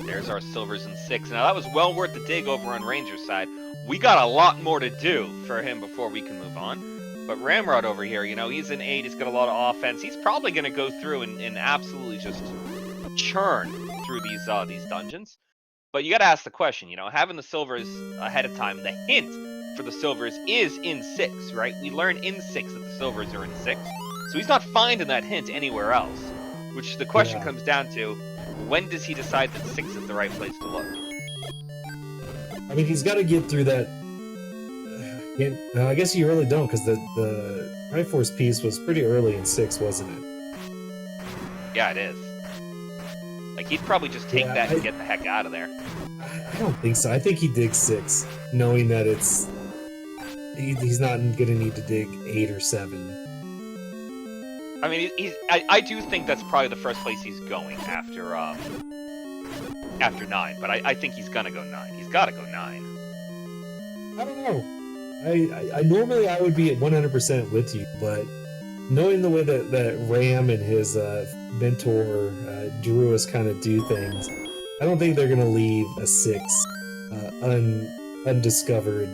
There's our silvers in 6. Now that was well worth the dig over on Ranger's side. We got a lot more to do for him before we can move on. But Ramrod over here, he's in 8, he's got a lot of offense. He's probably going to go through and absolutely just churn through these dungeons. But you got to ask the question, having the silvers ahead of time, the hint for the silvers is in 6, right? We learn in 6 that the silvers are in 6. So he's not finding that hint anywhere else. Which the question comes down to, when does he decide that 6 is the right place to look? I mean, he's got to get through that. I guess you really don't, because the Triforce piece was pretty early in 6, wasn't it? Yeah, it is. Like, he'd probably just take that and get the heck out of there. I don't think so. I think he digs 6, knowing that he's not going to need to dig 8 or 7. I mean, I do think that's probably the first place he's going after 9, but I think he's gonna go 9. He's gotta go 9. I don't know. I normally I would be at 100% with you, but knowing the way that Ram and his mentor Drew us kind of do things, I don't think they're gonna leave a 6 undiscovered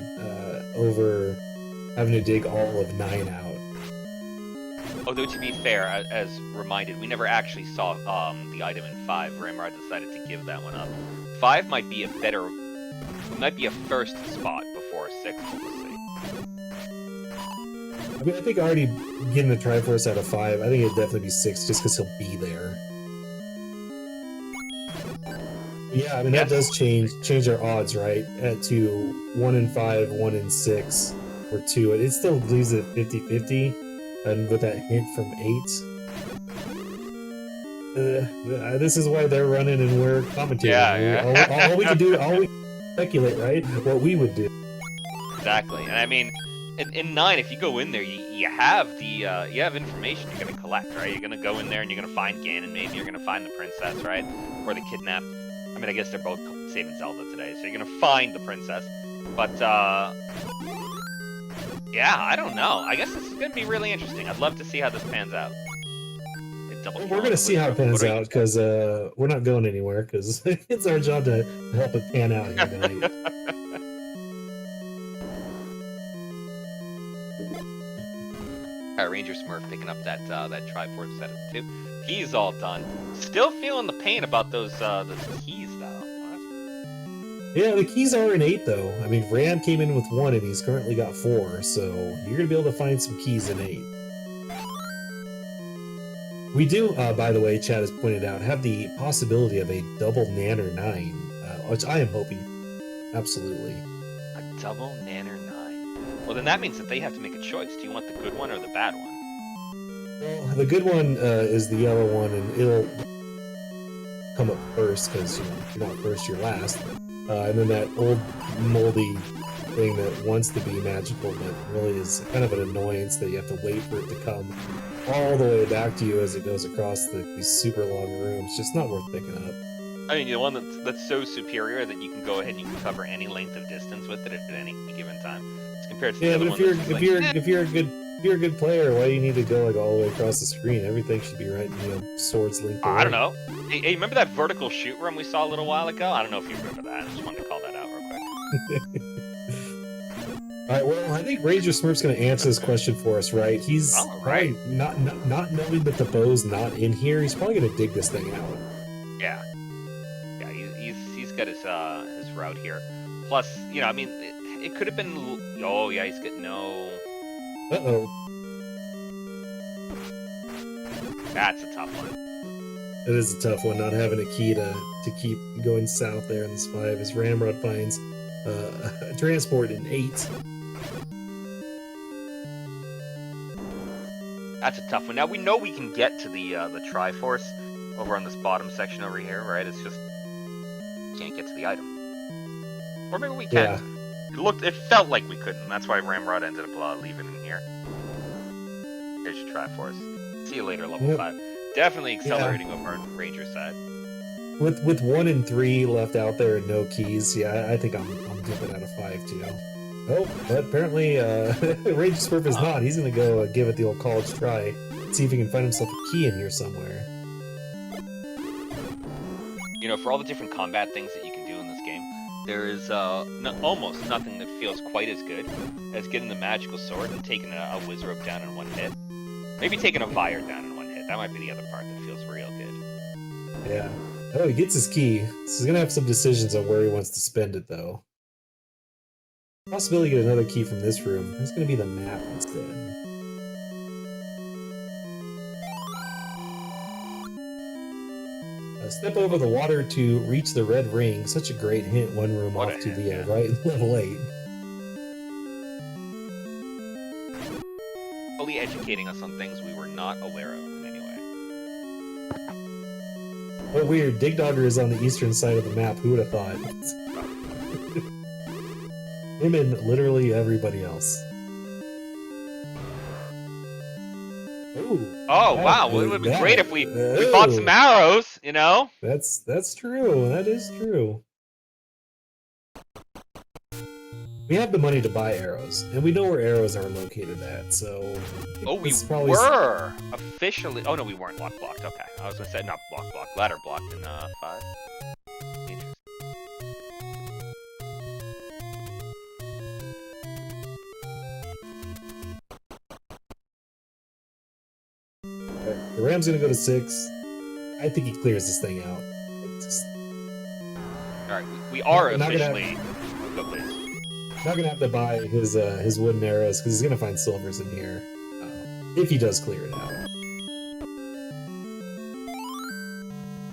over having to dig all of 9 out. Although, to be fair, as reminded, we never actually saw the item in 5. Ramrod decided to give that one up. 5 might be a first spot before 6. We'll see. I mean, I think already getting the Triforce out of 5, I think it'd definitely be 6 just because he'll be there. Yeah, I mean, that does change our odds, right? To 1 in 5, 1 in 6, or 2. It still leaves it 50-50. And with that hint from 8, this is why they're running and we're commentating. Yeah. All we can speculate, right? What we would do. Exactly. And I mean, in 9, if you go in there, you have the you have information you're gonna collect, right? You're gonna go in there and you're gonna find Ganon, maybe you're gonna find the princess, right? Or the kidnapped. I mean, I guess they're both saving Zelda today, so you're gonna find the princess. But yeah, I don't know. I guess this is gonna be really interesting. I'd love to see how this pans out. We're gonna see how it pans out because we're not going anywhere because it's our job to help it pan out here tonight. RangerSmurf picking up that Triforce set of 2. He's all done. Still feeling the pain about those keys though. What? Yeah, the keys are in 8 though. I mean, Ram came in with 1 and he's currently got 4, so you're gonna be able to find some keys in 8. We do, by the way, Chad has pointed out, have the possibility of a double Nanner 9, which I am hoping. Absolutely. A double Nanner 9. Well, then that means that they have to make a choice. Do you want the good one or the bad one? Well, the good one is the yellow one, and it'll come up first because you're not first, you're last. And then that old moldy thing that wants to be magical but really is kind of an annoyance that you have to wait for it to come all the way back to you as it goes across these super long rooms. Just not worth picking up. I mean, the one that's so superior that you can go ahead and you can cover any length of distance with it at any given time. It's compared to the other but if you're a good player, why do you need to go like all the way across the screen? Everything should be right, swords linked. I don't know. Hey, remember that vertical shoot room we saw a little while ago? I don't know if you remember that. I just wanted to call that out real quick. Alright, well, I think RangerSmurf's going to answer this question for us, right? He's right. not knowing that the bow's not in here, he's probably going to dig this thing out. Yeah. Yeah, he's got his route here. Plus, I mean, it could have been... Oh, yeah, he's got no... Uh-oh. That's a tough one. It is a tough one, not having a key to keep going south there in this 5 as Ramrod finds transport in 8. That's a tough one. Now we know we can get to the Triforce over on this bottom section over here, right? It's just can't get to the item, or maybe we can. Yeah. It felt like we couldn't. That's why Ramrod ended up leaving in here. There's your Triforce. See you later, level 5. Definitely accelerating over on Ranger side. With 1 and 3 left out there and no keys, yeah, I think I'm dipping out of 5 too. Oh, but apparently RangerSmurf is not. He's gonna go give it the old college try, see if he can find himself a key in here somewhere. For all the different combat things that you can do in this game, there is almost nothing that feels quite as good as getting the magical sword and taking a Wizrobe down in 1 hit. Maybe taking a Vire down in 1 hit. That might be the other part that feels real good. Yeah. Oh, he gets his key. So he's gonna have some decisions on where he wants to spend it, though. Possibility to get another key from this room. It's gonna be the map instead. Step over the water to reach the red ring. Such a great hint. 1 room off to the right, level 8. Fully educating us on things we were not aware of in any way. Oh, weird. Dig Dogger is on the eastern side of the map. Who would have thought? Him and literally everybody else. Ooh, oh wow! Well, it would be great if we bought some arrows. That's true. That is true. We have the money to buy arrows, and we know where arrows are located at. So. Oh, we were officially. Oh no, we weren't blocked. Okay, I was gonna say not blocked. Ladder blocked in 5. The Ram's gonna go to 6. I think he clears this thing out. Alright, we are officially... Not gonna have to buy his wooden arrows, because he's gonna find silvers in here. If he does clear it out.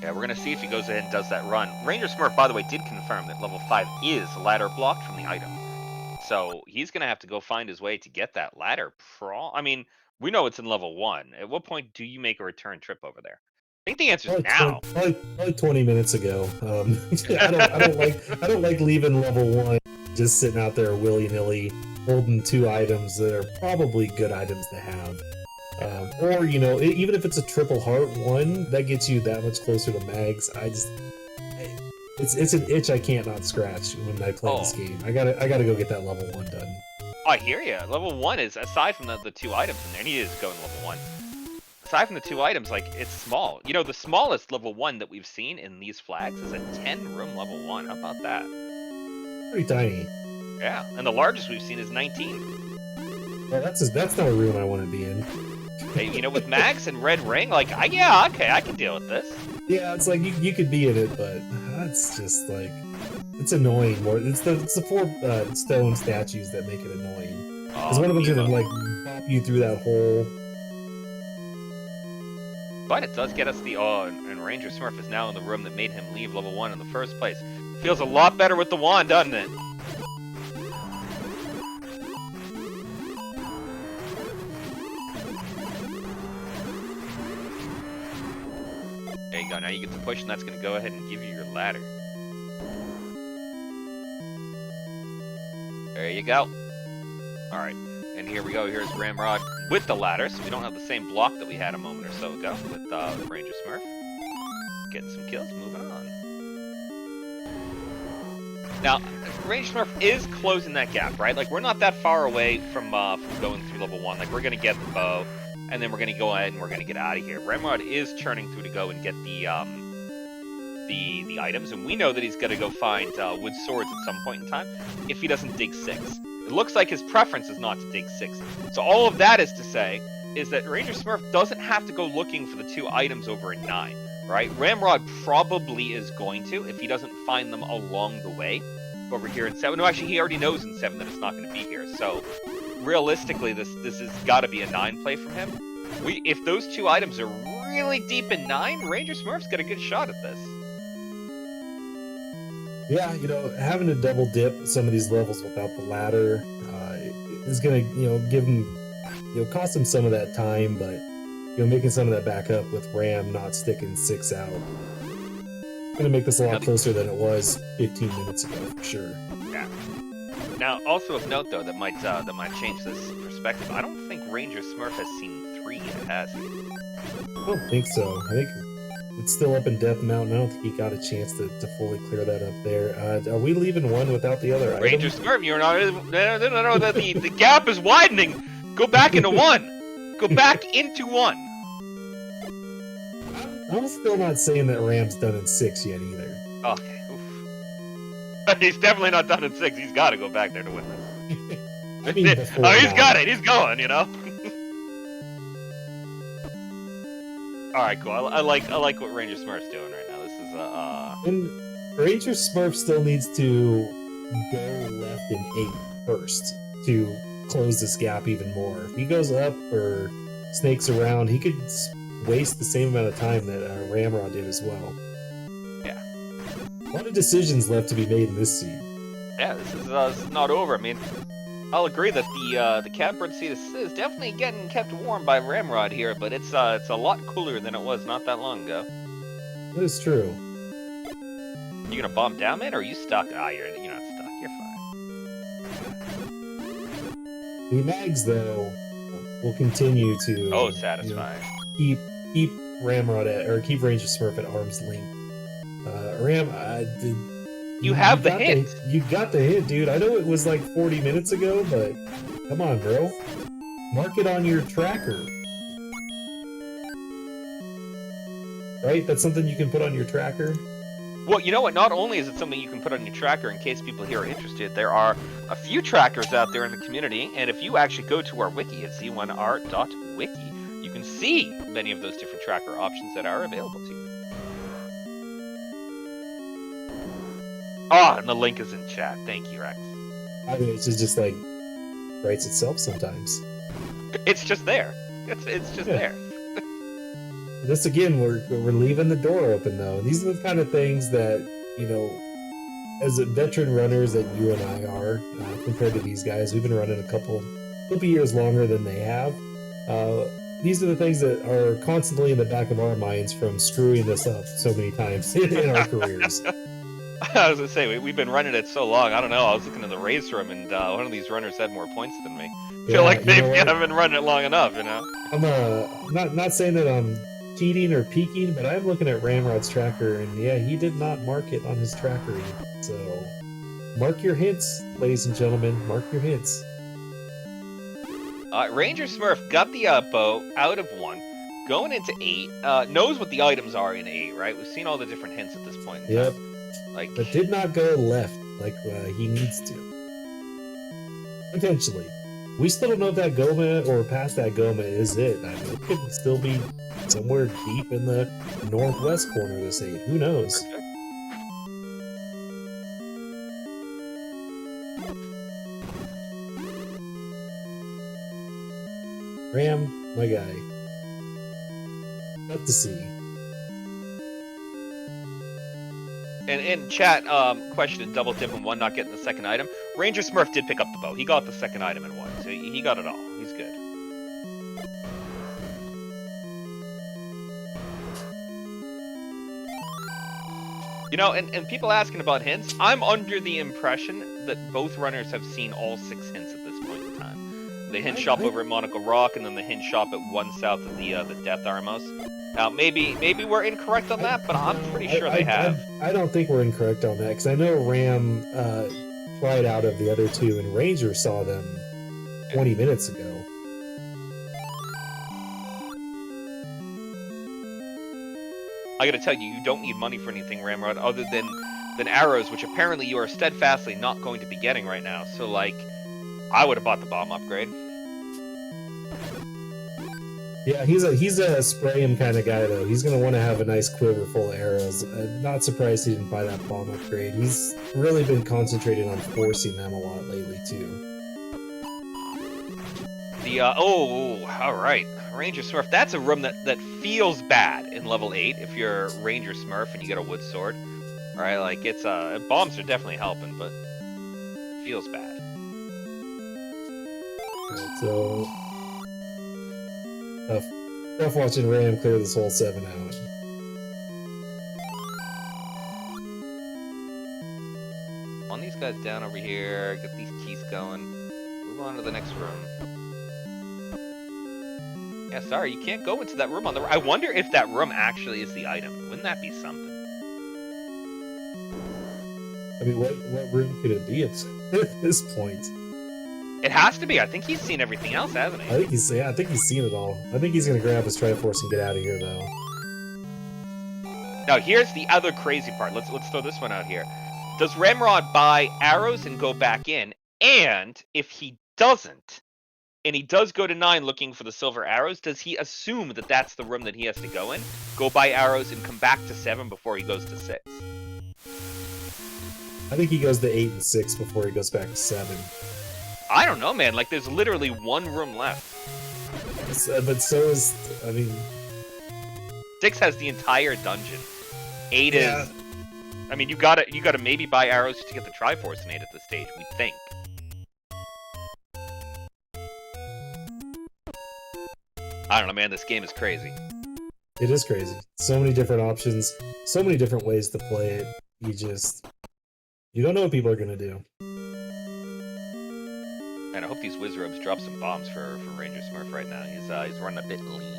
Yeah, we're gonna see if he goes ahead and does that run. RangerSmurf, by the way, did confirm that level 5 is ladder blocked from the item. So he's gonna have to go find his way to get that ladder. I mean... We know it's in level 1. At what point do you make a return trip over there? I think the answer is now. Probably 20 minutes ago. I don't like leaving level 1 just sitting out there willy-nilly holding 2 items that are probably good items to have. Or, you know, even if it's a triple heart one, that gets you that much closer to mags. It's an itch I can't not scratch when I play this game. I gotta go get that level 1 done. I hear you. Level 1 is, aside from the 2 items in there, and he is going to level 1. Aside from the 2 items, like, it's small. You know, the smallest level 1 that we've seen in these flags is a 10-room level 1. How about that? Pretty tiny. Yeah, and the largest we've seen is 19. Well, that's not a room I want to be in. Hey, you know, with mags and red ring, like, yeah, okay, I can deal with this. Yeah, it's like you could be in it, but that's just like it's annoying. More, it's the 4 stone statues that make it annoying. Because one of them's gonna like pop you through that hole. But it does get us the and RangerSmurf is now in the room that made him leave level 1 in the first place. Feels a lot better with the wand, doesn't it? There you go, now you get the push, and that's going to go ahead and give you your ladder. There you go. Alright, and here we go, here's Ramrod with the ladder, so we don't have the same block that we had a moment or so ago with RangerSmurf. Getting some kills, moving on. Now, RangerSmurf is closing that gap, right? Like, we're not that far away from going through level 1. Like, we're going to get the bow, and then we're going to go ahead and we're going to get out of here. Ramrod is churning through to go and get the items, and we know that he's going to go find wood swords at some point in time if he doesn't dig 6. It looks like his preference is not to dig 6. So all of that is to say is that RangerSmurf doesn't have to go looking for the 2 items over in 9, right? Ramrod probably is going to if he doesn't find them along the way over here in 7. No, actually, he already knows in 7 that it's not going to be here. So realistically, this has got to be a 9 play from him. If those 2 items are really deep in 9, RangerSmurf's got a good shot at this. Yeah, you know, having to double dip some of these levels without the ladder is gonna, you know, give him, you know, cost him some of that time, but you know, making some of that back up with Ram not sticking 6 out, gonna make this a lot closer than it was 15 minutes ago for sure. Yeah. Now, also of note though, that might change this perspective. I don't think RangerSmurf has seen 3 yet, has he? I don't think so. I think it's still up in Death Mountain. I don't think he got a chance to fully clear that up there. Are we leaving one without the other item? RangerSmurf, you're not. No. The gap is widening. Go back into 1. Go back into 1. I'm still not saying that Ram's done in 6 yet either. Okay. Oof. He's definitely not done in 6. He's got to go back there to win this. I mean, he's got it. He's going. You know. All right, cool. I like what RangerSmurf's doing right now. This is And RangerSmurf still needs to go left in 8 first to close this gap even more. If he goes up or snakes around, he could waste the same amount of time that Ramrod did as well. Yeah. A lot of decisions left to be made in this scene. Yeah, this is not over. I mean, I'll agree that the catbird seat is definitely getting kept warm by Ramrod here, but it's a lot cooler than it was not that long ago. That is true. You gonna bomb down, man, or are you stuck? Ah, you're not stuck. You're fine. The mags, though, will continue to satisfying. You know, keep Ramrod keep RangerSmurf at arm's length. You have the hint. You got the hint, dude. I know it was like 40 minutes ago, but come on, bro. Mark it on your tracker. Right? That's something you can put on your tracker. Well, you know what? Not only is it something you can put on your tracker in case people here are interested, there are a few trackers out there in the community, and if you actually go to our wiki at z1art.wiki, you can see many of those different tracker options that are available to you. Oh, and the link is in chat. Thank you, Rex. I mean, it's just like writes itself sometimes. It's just there. It's just there. This again, we're leaving the door open though. These are the kind of things that, you know, as veteran runners that you and I are compared to these guys, we've been running a couple years longer than they have. These are the things that are constantly in the back of our minds from screwing this up so many times in our careers. I was gonna say we've been running it so long. I don't know. I was looking at the race room, and one of these runners had more points than me. Feel like they haven't been running it long enough, you know. I'm not saying that I'm cheating or peeking, but I'm looking at Ramrod's tracker, and yeah, he did not mark it on his tracker either. So mark your hints, ladies and gentlemen. Mark your hints. RangerSmurf got the bow out of 1, going into 8. Knows what the items are in 8, right? We've seen all the different hints at this point. Yep. Like, but did not go left like he needs to. Potentially. We still don't know if that Goma or past that Goma is it. I mean, it could still be somewhere deep in the northwest corner of this 8. Who knows? Ram, my guy. Love to see. And in chat, question, double dip and 1 not getting the second item. RangerSmurf did pick up the bow. He got the second item in 1, so he got it all. He's good. You know, and people asking about hints, I'm under the impression that both runners have seen all 6 hints at this point in time. The hint shop over at Monaco Rock, and then the hint shop at 1 south of the Death Armos. Now, maybe we're incorrect on that, but I'm pretty sure they have. I don't think we're incorrect on that, because I know Ram tried out of the other 2, and Ranger saw them 20 minutes ago. I gotta tell you, you don't need money for anything, Ramrod, other than arrows, which apparently you are steadfastly not going to be getting right now. So, like, I would have bought the bomb upgrade. Yeah, he's a spray him kind of guy, though. He's going to want to have a nice quiver full of arrows. Not surprised he didn't buy that bomb upgrade. He's really been concentrating on forcing them a lot lately, too. Alright. RangerSmurf, that's a room that feels bad in level 8 if you're RangerSmurf and you get a wood sword. Alright, like, it's, bombs are definitely helping, but it feels bad. Alright, so... tough watching Ram clear this whole 7 out. On these guys down over here, get these keys going. Move on to the next room. Yeah, sorry, you can't go into that room on the right. I wonder if that room actually is the item. Wouldn't that be something? I mean, what room could it be at this point? It has to be. I think he's seen everything else, hasn't he? I think he's seen it all. I think he's gonna grab his Triforce and get out of here, though. Now, here's the other crazy part. Let's throw this one out here. Does Ramrod buy arrows and go back in? And if he doesn't, and he does go to 9 looking for the silver arrows, does he assume that that's the room that he has to go in, go buy arrows, and come back to 7 before he goes to 6? I think he goes to 8 and 6 before he goes back to 7. I don't know, man. Like, there's literally 1 room left. But so is, I mean... 6 has the entire dungeon. 8 is... I mean, you gotta maybe buy arrows to get the Triforce in 8 at this stage, we think. I don't know, man. This game is crazy. It is crazy. So many different options, so many different ways to play it. You don't know what people are gonna do. Man, I hope these Wizrobes drop some bombs for RangerSmurf right now. He's running a bit lean.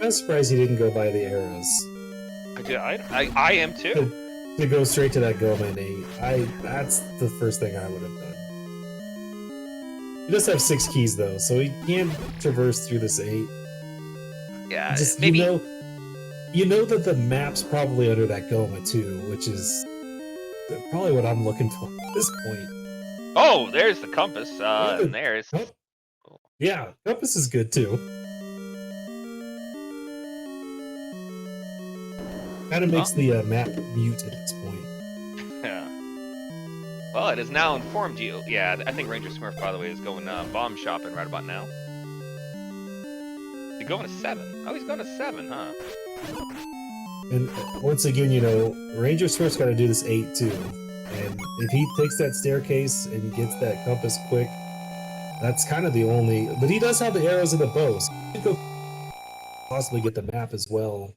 I'm surprised he didn't go by the arrows. I am too. To go straight to that Goma 8. That's the first thing I would have done. He does have 6 keys though, so he can traverse through this 8. Yeah, just maybe. You know that the map's probably under that Goma too, which is probably what I'm looking for at this point. Oh, there's the compass. And there's. Yeah, compass is good too. Kind of makes the map mute at this point. Yeah. Well, it has now informed you. Yeah, I think RangerSmurf, by the way, is going bomb shopping right about now. He's going to 7. Oh, he's going to 7, huh? And once again, you know, RangerSmurf's got to do this 8 too. And if he takes that staircase and he gets that compass quick, That's kind of the only, but he does have the arrows and the bows. So you could go possibly get the map as well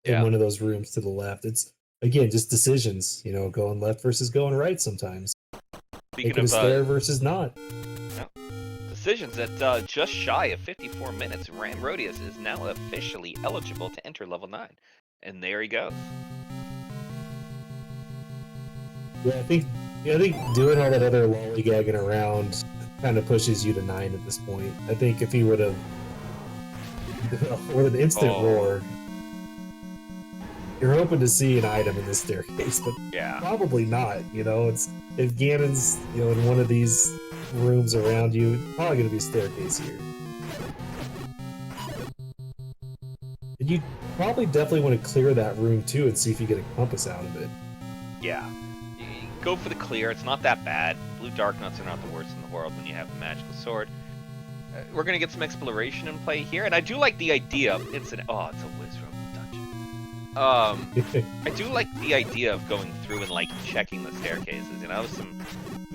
in one of those rooms to the left. It's again just decisions, you know, going left versus going right sometimes. Speaking Making of a stair versus not. decisions at just shy of 54 minutes, Ramrodius is now officially eligible to enter level 9. And there he goes. Yeah, I think doing all that other lollygagging around kind of pushes you to 9 at this point. I think if he would have with an instant roar, you're hoping to see an item in this staircase, but probably not. You know, it's if Ganon's in one of these rooms around you, it's probably going to be a staircase here. And you probably definitely want to clear that room too and see if you get a compass out of it. Yeah. Go for the clear. It's not that bad. Blue dark nuts are not the worst in the world when you have a magical sword. We're going to get some exploration in play here, and I do like the idea of incident. Oh, it's a Wizrobe dungeon. I do like the idea of going through and like checking the staircases. You know, some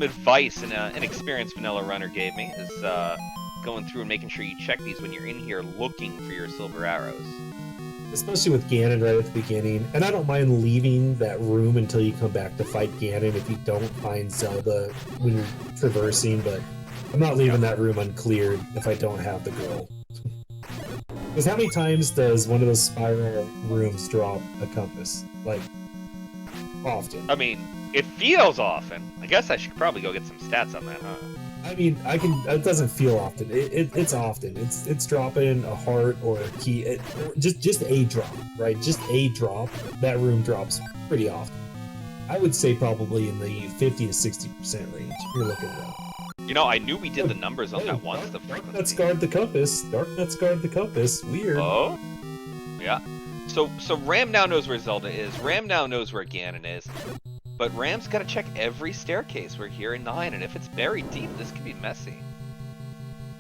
advice an experienced vanilla runner gave me is going through and making sure you check these when you're in here looking for your silver arrows. Especially with Ganon right at the beginning. And I don't mind leaving that room until you come back to fight Ganon if you don't find Zelda when you're traversing, but I'm not leaving that room uncleared if I don't have the girl. Because how many times does one of those spiral rooms drop a compass? Like, often. I mean, it feels often. I guess I should probably go get some stats on that, huh? I mean, it doesn't feel often. It's often. It's dropping a heart or a key. Just a drop, right? Just a drop. That room drops pretty often. I would say probably in the 50 to 60% range. You're looking at that. You know, I knew we did the numbers on that once. The frequency. Dark nuts guard the compass. Dark nuts guard the compass. Weird. Oh, yeah. So Ram now knows where Zelda is. Ram now knows where Ganon is. But Ram's got to check every staircase. We're here in 9, and if it's buried deep, this could be messy.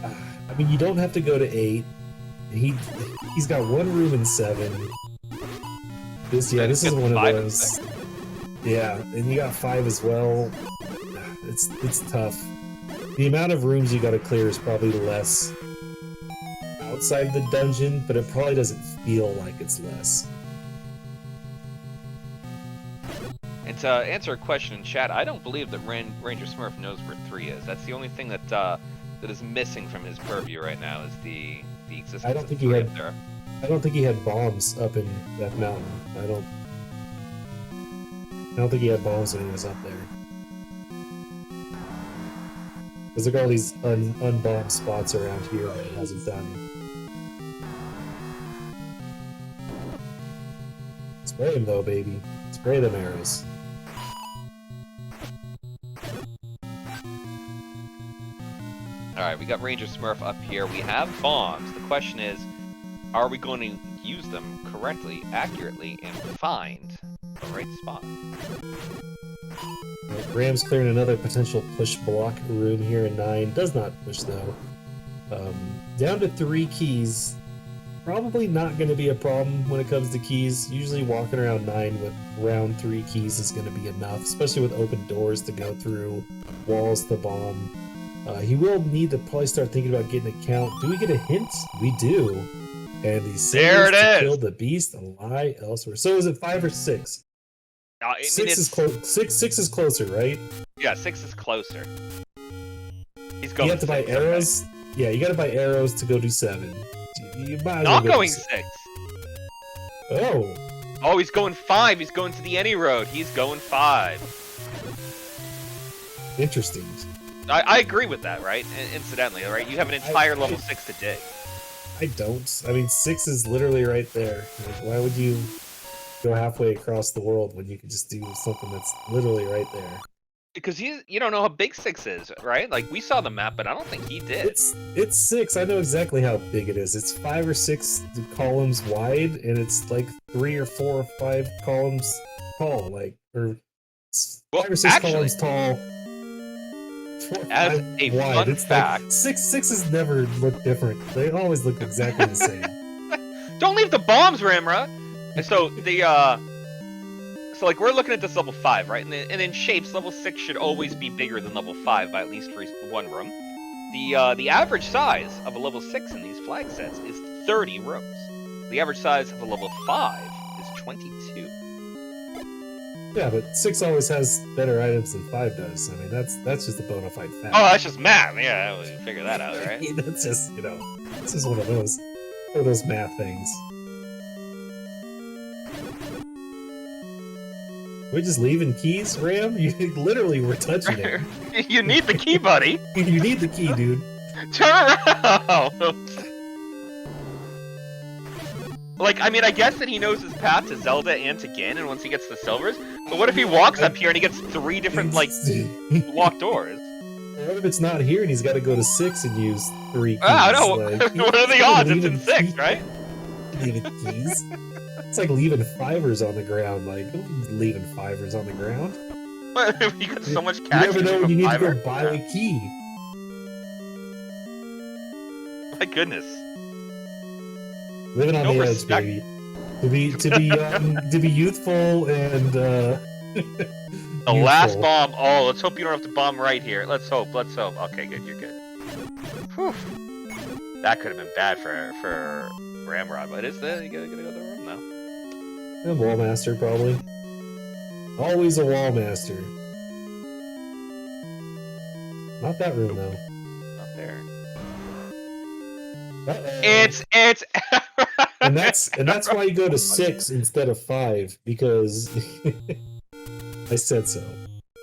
I mean, you don't have to go to 8. He's got one room in 7. This is one of those. Yeah, and you got 5 as well. It's tough. The amount of rooms you got to clear is probably less outside the dungeon, but it probably doesn't feel like it's less. And to answer a question in chat, I don't believe that RangerSmurf knows where 3 is. That's the only thing that that is missing from his purview right now is the existence of 3 up there. I don't think he had bombs up in that mountain. I don't think he had bombs when he was up there. Because look at all these unbombed spots around here that he hasn't done. Spray him though, baby. Spray them arrows. Alright, we got RangerSmurf up here. We have bombs. The question is, are we going to use them correctly, accurately, and find the right spot? Ram's clearing another potential push block room here in 9. Does not push though. Down to 3 keys. Probably not going to be a problem when it comes to keys. Usually walking around 9 with round 3 keys is going to be enough, especially with open doors to go through, walls to bomb. He will need to probably start thinking about getting a count. Do we get a hint? We do. And the there it is. Kill the beast and lie elsewhere. So is it 5 or 6? I mean, 6 is close. 6 is closer, right? Yeah, 6 is closer. He's going. You have to buy arrows. Okay. Yeah, you got to buy arrows to go do 7. You might as well not going 6. Oh. Oh, he's going 5. He's going to the any road. He's going 5. Interesting. I agree with that, right? Incidentally, right? You have an entire level 6 to dig. I don't. I mean, 6 is literally right there. Like, why would you go halfway across the world when you could just do something that's literally right there? Because you don't know how big 6 is, right? Like, we saw the map, but I don't think he did. It's 6. I know exactly how big it is. It's 5 or 6 columns wide, and it's like 3 or 4 or 5 columns tall. Like, or 5 or 6 columns tall. As a wide. fun fact, like 6s never look different. They always look exactly the same. Don't leave the bombs, Ramra. And so so like we're looking at this level 5, right? And in shapes, level 6 should always be bigger than level 5 by at least one room. The average size of a level 6 in these flag sets is 30 rooms. The average size of a level 5 is 22. Yeah, but 6 always has better items than 5 does. I mean, that's just a bona fide fact. Oh, that's just math. Yeah, we figure that out, right? That's just, you know, it's just one of those math things. We're just leaving keys, Ram? You literally were touching it. You need the key, buddy. You need the key, dude. Turn around. Like, I mean, I guess that he knows his path to Zelda and to Ganon once he gets the silvers. But what if he walks up here and he gets 3 different, like, locked doors? What if it's not here and he's got to go to 6 and use 3 keys? I know. Like, What are the odds? It's in 6, right? Leaving keys? It's like leaving 5ers on the ground. Like, don't be leaving 5ers on the ground. You got so much cash. You never know when you need to go fiver. buy a key. My goodness. Living on No the respect. edge, baby. To be youthful and The last bomb. Oh, let's hope you don't have to bomb right here. Let's hope. Let's hope. Okay, good. You're good. Whew. That could have been bad for Ramrod, but it's you gotta go to the room now. A wall master, probably. Always a wall master. Not that room though. Not there. Uh-oh. It's and that's why you go to 6 instead of 5, because I said so.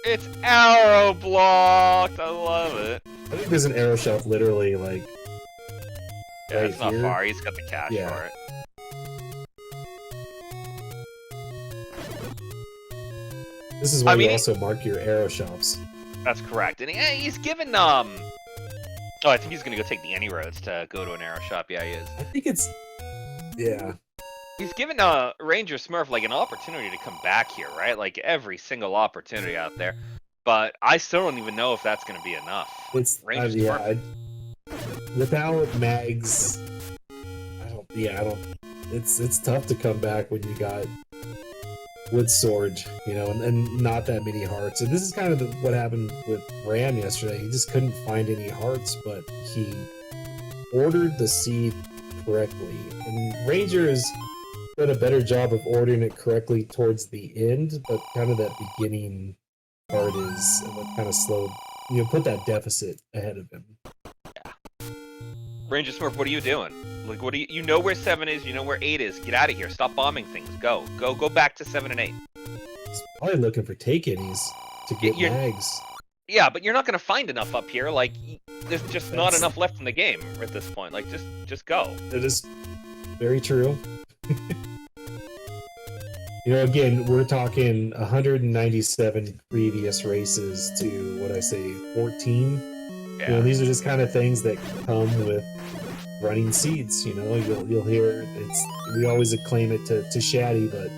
It's arrow blocked. I love it. I think there's an arrow shelf literally like Yeah, right it's not here. far. He's got the cash Yeah. for it. This is why I mean, you also mark your arrow shops. That's correct. And he's given Oh, I think he's gonna go take the any roads to go to an arrow shop. Yeah, he is. I think it's yeah. He's given RangerSmurf like an opportunity to come back here, right? Like every single opportunity out there. But I still don't even know if that's gonna be enough. It's RangerSmurf. without mags, I don't. It's tough to come back when you got with sword, you know, and not that many hearts. And this is kind of what happened with Ram yesterday. He just couldn't find any hearts, but he ordered the seed correctly. And Ranger has done a better job of ordering it correctly towards the end, but kind of that beginning part is what kind of slowed, you know, put that deficit ahead of him. RangerSmurf, what are you doing? Like, what do you know where 7 is? You know where 8 is. Get out of here. Stop bombing things. Go back to 7 and 8. He's probably looking for take-innies to get mags. Yeah, but you're not gonna find enough up here. Like, there's just not enough left in the game at this point. Like, just go. It is very true. You know, again, we're talking 197 previous races to what I say 14. Yeah. You know, these are just kind of things that come with running seeds. You know, you'll hear we always acclaim it to Shaddy, but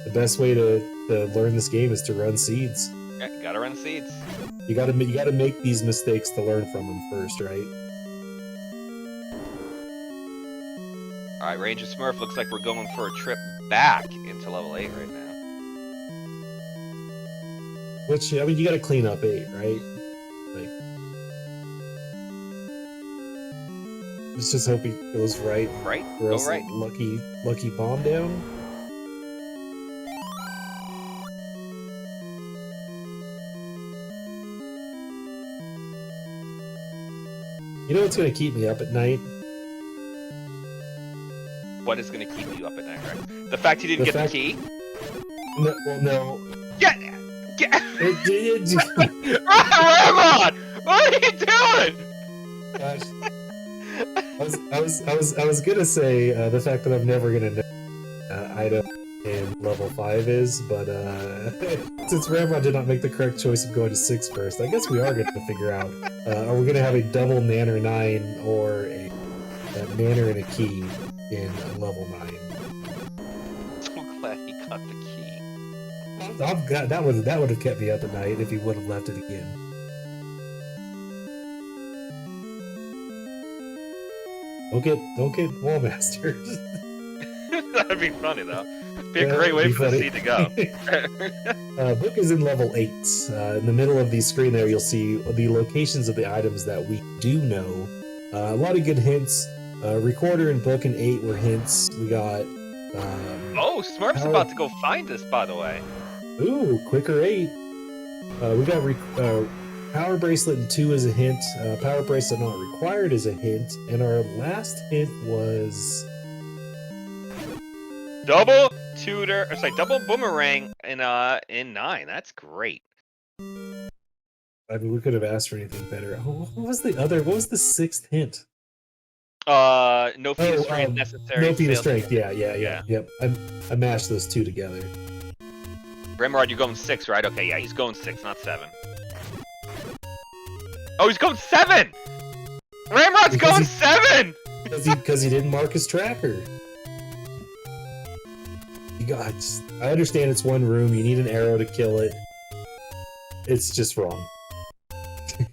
the best way to learn this game is to run seeds. Yeah, gotta run seeds. You gotta make these mistakes to learn from them first, right? All right, RangerSmurf, looks like we're going for a trip back into level 8 right now. Which, I mean, you gotta clean up 8, right? Like, let's just hope he goes right. Right? Or Go else right. Lucky bomb down. You know what's gonna keep me up at night? What is gonna keep you up at night, right? The fact you didn't get the key? No, well, no. Get! Ramon! What are you doing? Gosh. I was gonna say the fact that I'm never gonna know item in level 5 is, but since Ramrod did not make the correct choice of going to 6 first, I guess we are gonna figure out are we gonna have a double Nanner 9 or a Nanner and a key in level 9. So glad he got the key. That would have kept me up at night if he would have left it again. Don't get wall master. That'd be funny though. Be a great way for the seed to go. Book is in level 8. In the middle of the screen there, you'll see the locations of the items that we do know. A lot of good hints. Recorder and book and 8 were hints. We got. Oh, Smurf's about to go find this, by the way. Ooh, quicker 8. We got power bracelet and 2 is a hint. Power bracelet not required is a hint. And our last hint was double boomerang in 9. That's great. I mean, we could have asked for anything better. Oh, what was the other? What was the 6th hint? No feat of strength necessary. No feat of strength. Yeah. Yep. I mashed those 2 together. Ramrod, you're going 6, right? Okay, yeah, he's going 6, not 7. Oh, he's going 7! Ramrod's going 7! Because he didn't mark his tracker. I understand it's one room. You need an arrow to kill it. It's just wrong.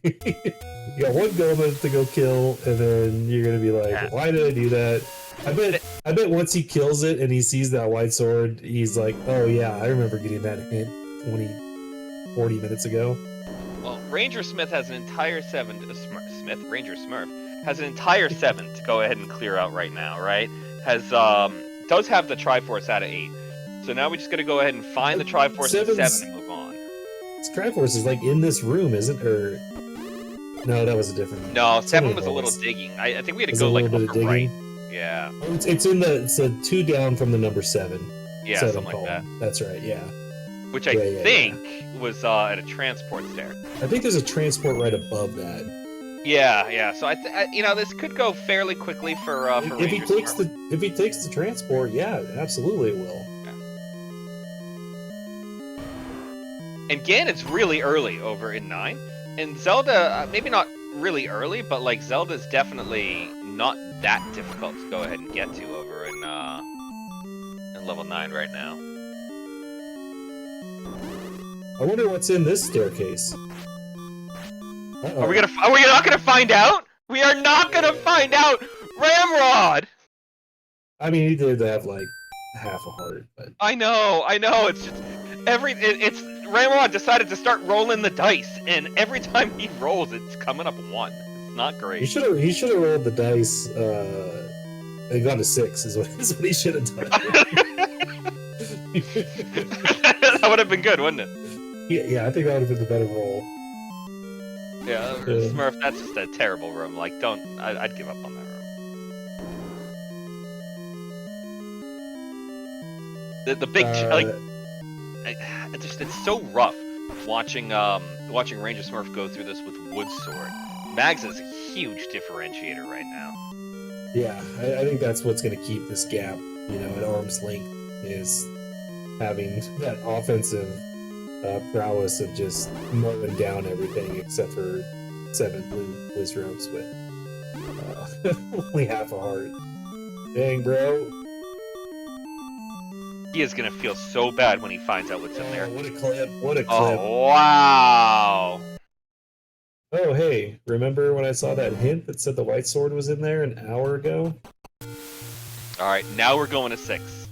You got one golem to go kill, and then you're gonna be like, "Why did I do that?" I bet once he kills it and he sees that white sword, he's like, "Oh yeah, I remember getting that hint 40 minutes ago." Well, RangerSmith has an entire 7. RangerSmurf has an entire 7 to go ahead and clear out right now, right? Does have the Triforce out of 8. So now we just gotta go ahead and find the Triforce at 7 and move on. This Triforce is like in this room, isn't it? No, that was a different. No, 7 was a little digging. I think we had to go like upper right. Yeah. It's in it's a 2 down from the number 7. Yeah, something like that. That's right. Yeah. Which I think was at a transport stair. I think there's a transport right above that. Yeah. So this could go fairly quickly for if he takes the transport, yeah, absolutely it will. And Ganon's really early over in 9. And Zelda, maybe not really early, but like Zelda's definitely not that difficult to go ahead and get to over in level 9 right now. I wonder what's in this staircase. Are we not gonna find out? We are not gonna find out! Ramrod! I mean, he did have like half a heart, but I know, it's just Ramrod decided to start rolling the dice, and every time he rolls, it's coming up 1. It's not great. He should have rolled the dice and gone to 6 is what he should have done. That would have been good, wouldn't it? Yeah, I think that would have been the better roll. Yeah, Smurf, that's just a terrible room. Like, I'd give up on that room. The big it's so rough watching RangerSmurf go through this with Wood Sword. Mags is a huge differentiator right now. Yeah, I think that's what's going to keep this gap, at arm's length, is having that offensive prowess of just mowing down everything except for 7 blue Wizards with only half a heart. Dang, bro. He is gonna feel so bad when he finds out what's in there. What a clip! What a clip! Oh, wow! Oh, hey, remember when I saw that hint that said the white sword was in there an hour ago? Alright, now we're going to 6.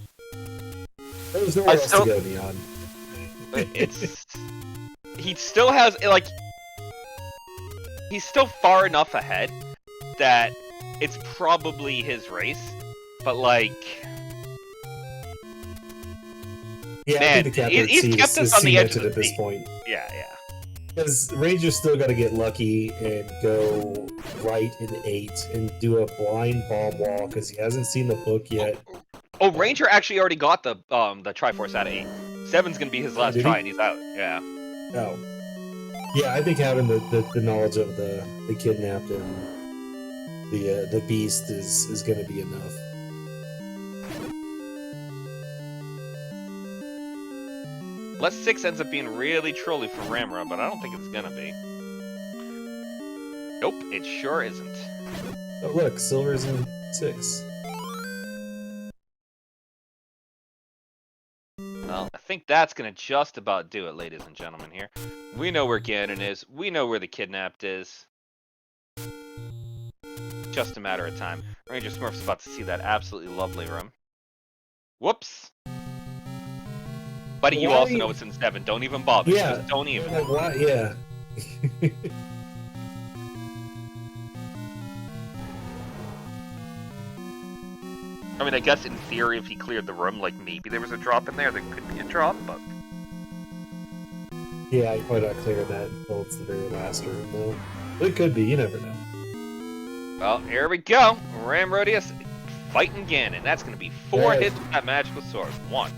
There was nowhere else to go, Neon. He still has, he's still far enough ahead that it's probably his race, but yeah, man, I think the captain he's kept us on the edge of the at this point. Yeah. Because Ranger's still got to get lucky and go right in 8 and do a blind bomb wall because he hasn't seen the book yet. Oh, Ranger actually already got the Triforce out of 8. 7's gonna be his last try, and he's out. Yeah. Oh. Yeah, I think having the knowledge of the kidnapped and the beast is gonna be enough. Unless 6 ends up being really trolly for Ramrod, but I don't think it's gonna be. Nope, it sure isn't. Oh look, silver's in 6. Well, I think that's gonna just about do it, ladies and gentlemen here. We know where Ganon is, we know where the kidnapped is. Just a matter of time. RangerSmurf's about to see that absolutely lovely room. Whoops. Buddy, you Why also are you- know it's in 7. Don't even bother. Yeah. Just don't even. Like, why? Yeah. I mean, I guess in theory, if he cleared the room, like maybe there was a drop in there. There could be a drop, but Yeah, you probably not clear that until it's the very last room, though. But it could be, you never know. well, here we go. Ramrodius fighting Ganon. That's going to be 4 Yeah. hits with that magical sword. 1,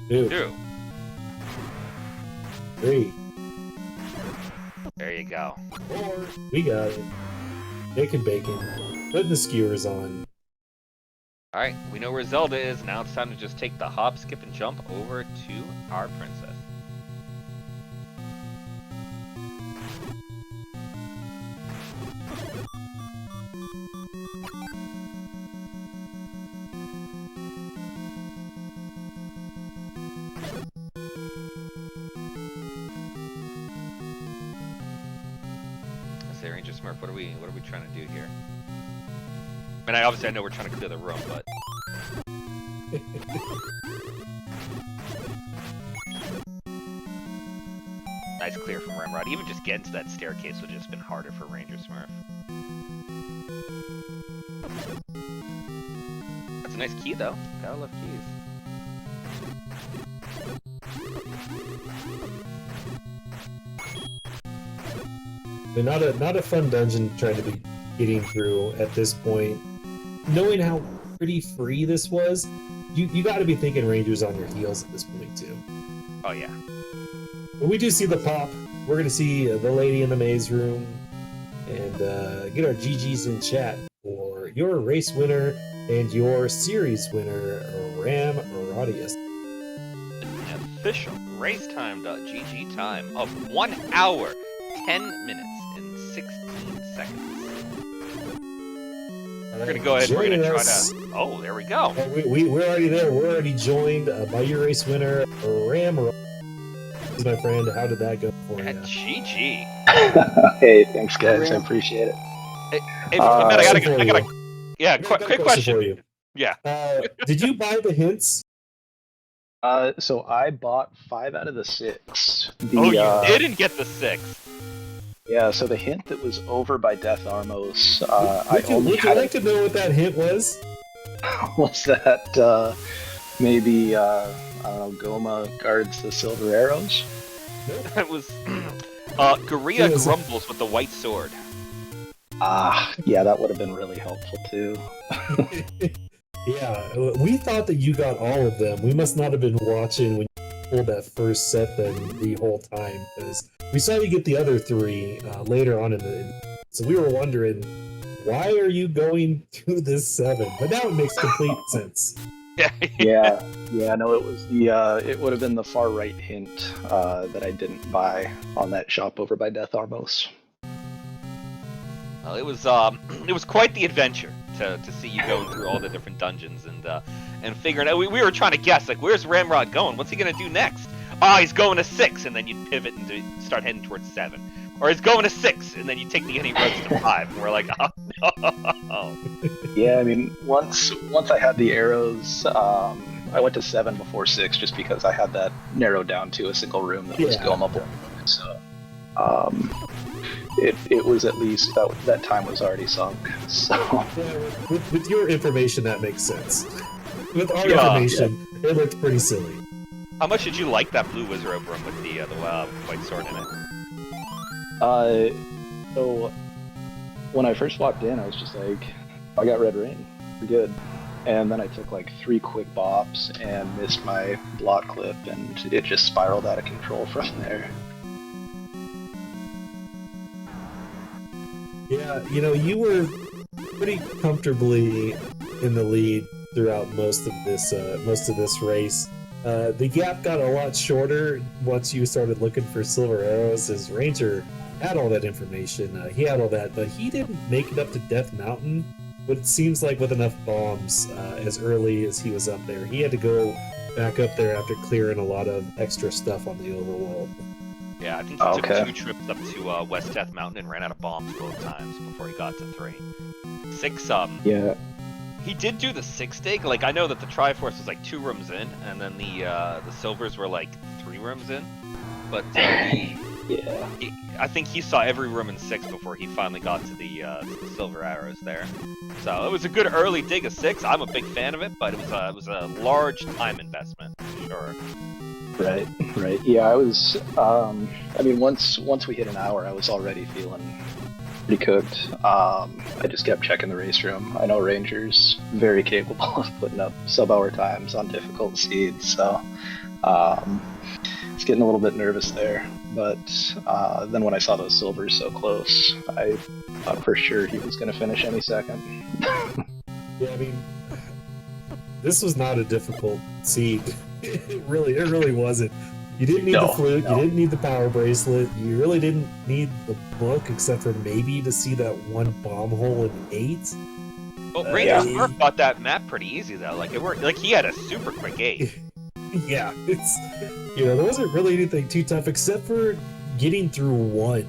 2, 2. 3, There you go. 4. We got it. Making bacon. Putting the skewers on. All right, we know where Zelda is. Now it's time to just take the hop, skip, and jump over to our princess. I say, RangerSmurf, what are we trying to do here? I mean, obviously I know we're trying to clear the room, but nice clear from Ramrod. Even just getting to that staircase would have just been harder for RangerSmurf. That's a nice key, though. Gotta love keys. But not a fun dungeon trying to be getting through at this point. Knowing how pretty free this was, you got to be thinking Rangers on your heels at this point too. Oh yeah. But we do see the pop. We're gonna see the lady in the maze room, and get our GGs in chat for your race winner and your series winner, Ramrodius. An official racetime.gg time of 1 hour, 10 minutes, and 16 seconds. We're gonna go ahead and we're gonna try to. Oh, there we go. We're already there. We're already joined by your race winner, Ramrodius. My friend, how did that go for you? GG. Hey, thanks guys, I appreciate it. Hey, Matt, I gotta. Yeah, I got a quick question. for you. Yeah. Did you buy the hints? So I bought 5 out of the 6. Oh, you didn't get the 6. Yeah, so the hint that was over by Death Armos, I Would only you had like to know what that hint was? was that maybe I don't know, Goma guards the silver arrows? It was Gorilla It was- Grumbles with the white sword. Yeah, that would have been really helpful too. Yeah, we thought that you got all of them. We must not have been watching when you pulled that first set then the whole time, because we saw you get the other 3 later on in the. So we were wondering, why are you going to this 7? But now it makes complete sense. Yeah. Yeah, no, it was the it would have been the far right hint that I didn't buy on that shop over by Death Armos. Well, it was quite the adventure to see you going through all the different dungeons and figuring out. We were trying to guess, like, where's Ramrod going? What's he gonna do next? Oh, he's going to 6, and then you pivot and start heading towards 7. Or he's going to 6, and then you take the any roads to 5. And we're like, oh no. Yeah, I mean, once I had the arrows, I went to 7 before 6 just because I had that narrowed down to a single room that was Gomable. So, it was at least that time was already sunk. So Yeah, with your information, that makes sense. With our Yeah. information, it looked pretty silly. How much did you like that blue wizard room with the white sword in it? So when I first walked in, I was just like, I got red ring, we're good. And then I took like 3 quick bops and missed my block clip, and it just spiraled out of control from there. Yeah, you were pretty comfortably in the lead throughout most of this race. The gap got a lot shorter once you started looking for silver arrows. As Ranger had all that information, he had all that, but he didn't make it up to Death Mountain. But it seems like with enough bombs, as early as he was up there, he had to go back up there after clearing a lot of extra stuff on the overworld. Yeah, I think he took 2 trips up to West Death Mountain and ran out of bombs both times before he got to 3. 6, Yeah. He did do the 6 dig. Like, I know that the Triforce was like 2 rooms in, and then the Silvers were like 3 rooms in. But Yeah. I think he saw every room in 6 before he finally got to the Silver Arrows there. So it was a good early dig of 6. I'm a big fan of it, but it was a large time investment, for sure. Right. Yeah, I was. I mean, once we hit an hour, I was already feeling pretty cooked. I just kept checking the race room. I know Ranger's very capable of putting up sub-hour times on difficult seeds, so it's getting a little bit nervous there. But then when I saw those Silvers so close, I thought for sure he was going to finish any second. Yeah, I mean, this was not a difficult seed. It really wasn't. You didn't need the flute, you didn't need the power bracelet, you really didn't need the book, except for maybe to see that one bomb hole in 8. Well, RangerSmurf got that map pretty easy though. Like, it worked. Like, he had a super quick 8. Yeah, it's, there wasn't really anything too tough except for getting through 1.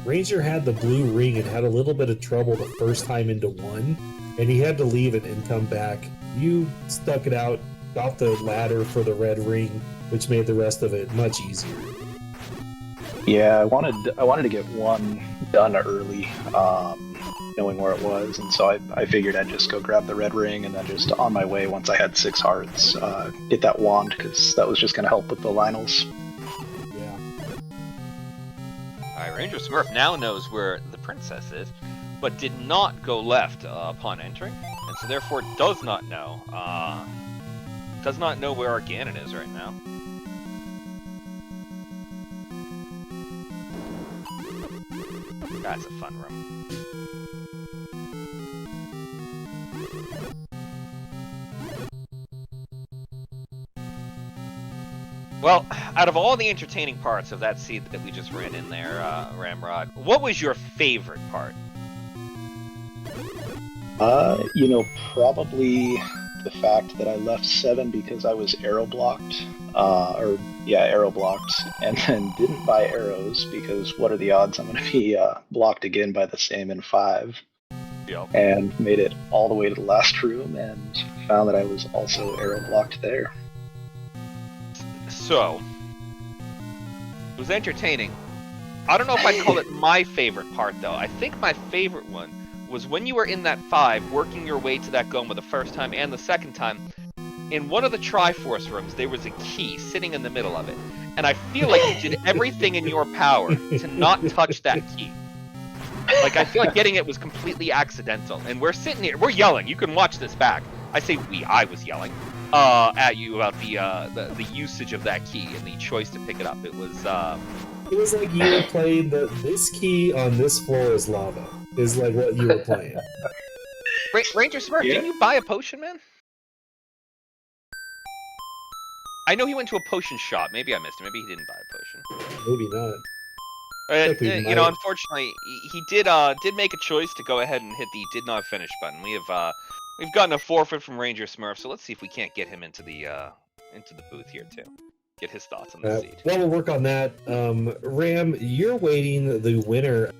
Ranger had the blue ring and had a little bit of trouble the first time into 1, and he had to leave it and come back. You stuck it out, got the ladder for the red ring, which made the rest of it much easier. Yeah, I wanted to get 1 done early, knowing where it was, and so I figured I'd just go grab the red ring and then just on my way, once I had 6 hearts, get that wand, because that was just going to help with the Lionels. Yeah. Alright, RangerSmurf now knows where the princess is, but did not go left upon entering, and so therefore does not know where our Ganon is right now. That's a fun room. Well, out of all the entertaining parts of that seed that we just ran in there, Ramrod, what was your favorite part? Probably the fact that I left 7 because I was arrow blocked, arrow blocked, and then didn't buy arrows because what are the odds I'm going to be blocked again by the same in 5? Yep. And made it all the way to the last room and found that I was also arrow blocked there. So, it was entertaining. I don't know if I'd call it my favorite part, though. I think my favorite one was when you were in that 5, working your way to that Goma the first time and the second time. In one of the Triforce rooms, there was a key sitting in the middle of it. And I feel like you did everything in your power to not touch that key. Like, I feel like getting it was completely accidental. And we're sitting here, we're yelling. You can watch this back. I say we, I was yelling at you about the usage of that key and the choice to pick it up. It was like you were playing this key on this floor is lava. Is like what you were playing. RangerSmurf, didn't you buy a potion, man? I know he went to a potion shop. Maybe I missed it. Maybe he didn't buy a potion. Maybe not. Unfortunately, he did make a choice to go ahead and hit the did not finish button. We've gotten a forfeit from RangerSmurf, so let's see if we can't get him into the booth here too. Get his thoughts on the seed. Well, we'll work on that. Ram, you're waiting the winner,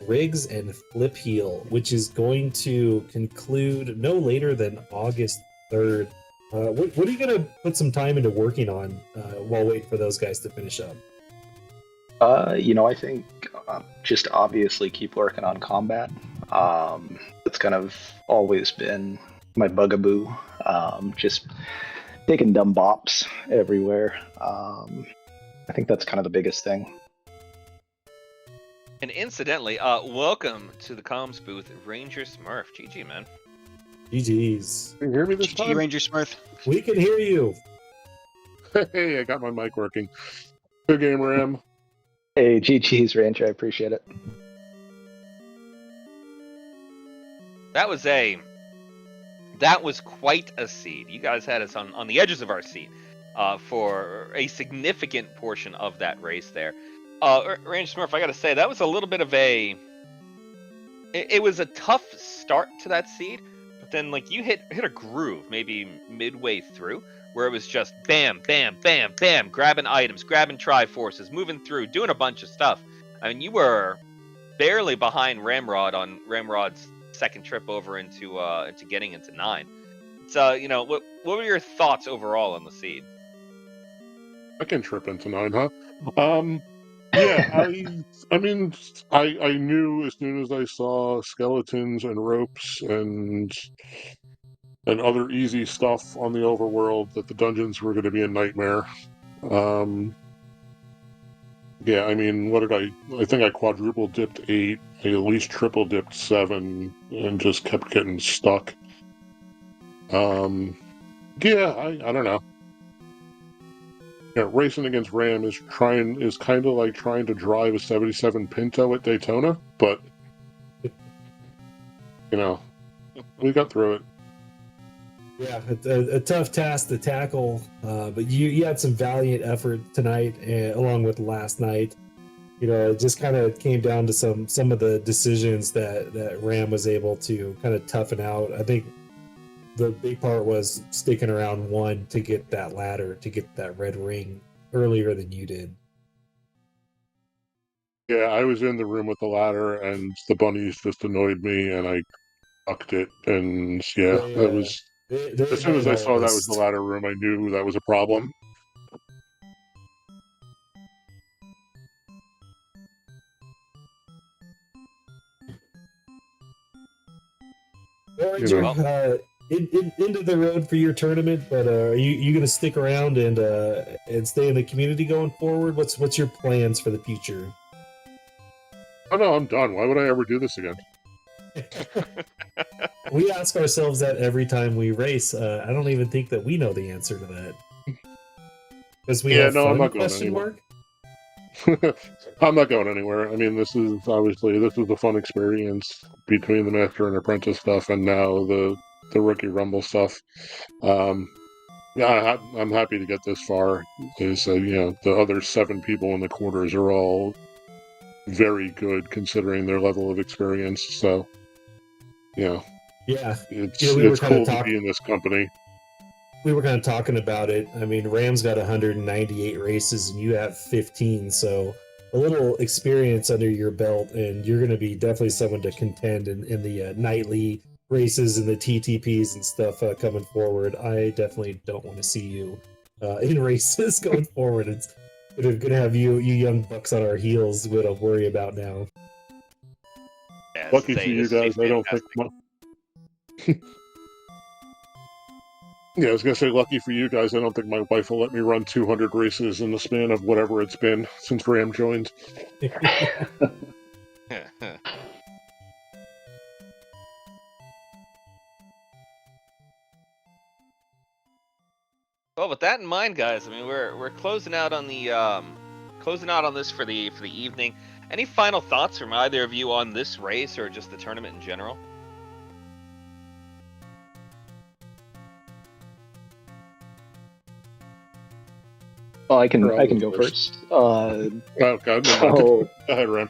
Riggs and Flip Heel, which is going to conclude no later than August 3rd. What are you going to put some time into working on while waiting for those guys to finish up? I think just obviously keep working on combat. It's kind of always been my bugaboo. Just taking dumb bops everywhere. I think that's kind of the biggest thing. And incidentally, welcome to the comms booth, RangerSmurf. GG, man. GG's. Can you hear me this GG, time? RangerSmurf. We can hear you. Hey, I got my mic working. Good game, Ram. Hey, GG's, Ranger. I appreciate it. That was quite a seed. You guys had us on the edges of our seat for a significant portion of that race there. RangerSmurf, I gotta say, that was a little bit of it was a tough start to that seed, but then like you hit a groove maybe midway through where it was just bam, bam, bam, bam, grabbing items, grabbing Triforces, moving through, doing a bunch of stuff. I mean, you were barely behind Ramrod on Ramrod's second trip over into getting into 9. So, what were your thoughts overall on the seed? Second trip into 9, huh? Yeah, I mean, I knew as soon as I saw skeletons and ropes and other easy stuff on the overworld that the dungeons were going to be a nightmare. Yeah, I mean, what did I think I quadruple dipped 8, I at least triple dipped 7, and just kept getting stuck. Yeah, I don't know. Yeah, racing against Ram is kind of like trying to drive a 77 Pinto at Daytona, but we got through it. Yeah, it's a tough task to tackle, but you had some valiant effort tonight, along with last night. It just kind of came down to some of the decisions that Ram was able to kind of toughen out. I think the big part was sticking around 1 to get that ladder, to get that red ring earlier than you did. Yeah, I was in the room with the ladder, and the bunnies just annoyed me, and I fucked it, and yeah, that was... As soon as I saw that was the ladder room, I knew that was a problem. Well, Ranger, into the road for your tournament, but are you going to stick around and stay in the community going forward? What's your plans for the future? Oh no, I'm done. Why would I ever do this again? We ask ourselves that every time we race. I don't even think that we know the answer to that. Because we have fun, I'm not going anywhere. I'm not going anywhere. I mean, this is a fun experience between the Master and Apprentice stuff, and now the Rookie Rumble stuff. Yeah, I'm happy to get this far. The other 7 people in the quarters are all very good considering their level of experience. So, yeah, it's cool to be in this company. We were kind of talking about it. I mean, Ram's got 198 races and you have 15, so a little experience under your belt, and you're going to be definitely someone to contend in the nightly races and the TTPs and stuff coming forward. I definitely don't want to see you in races going forward. It's going to have you young bucks on our heels to worry about now. Yeah, lucky for you guys, I don't think... Yeah, I was going to say, lucky for you guys, I don't think my wife will let me run 200 races in the span of whatever it's been since Ram joined. Well, with that in mind, guys, I mean, we're closing out on this for the evening. Any final thoughts from either of you on this race or just the tournament in general? Well, I can go first. Oh God! Go ahead, Ram.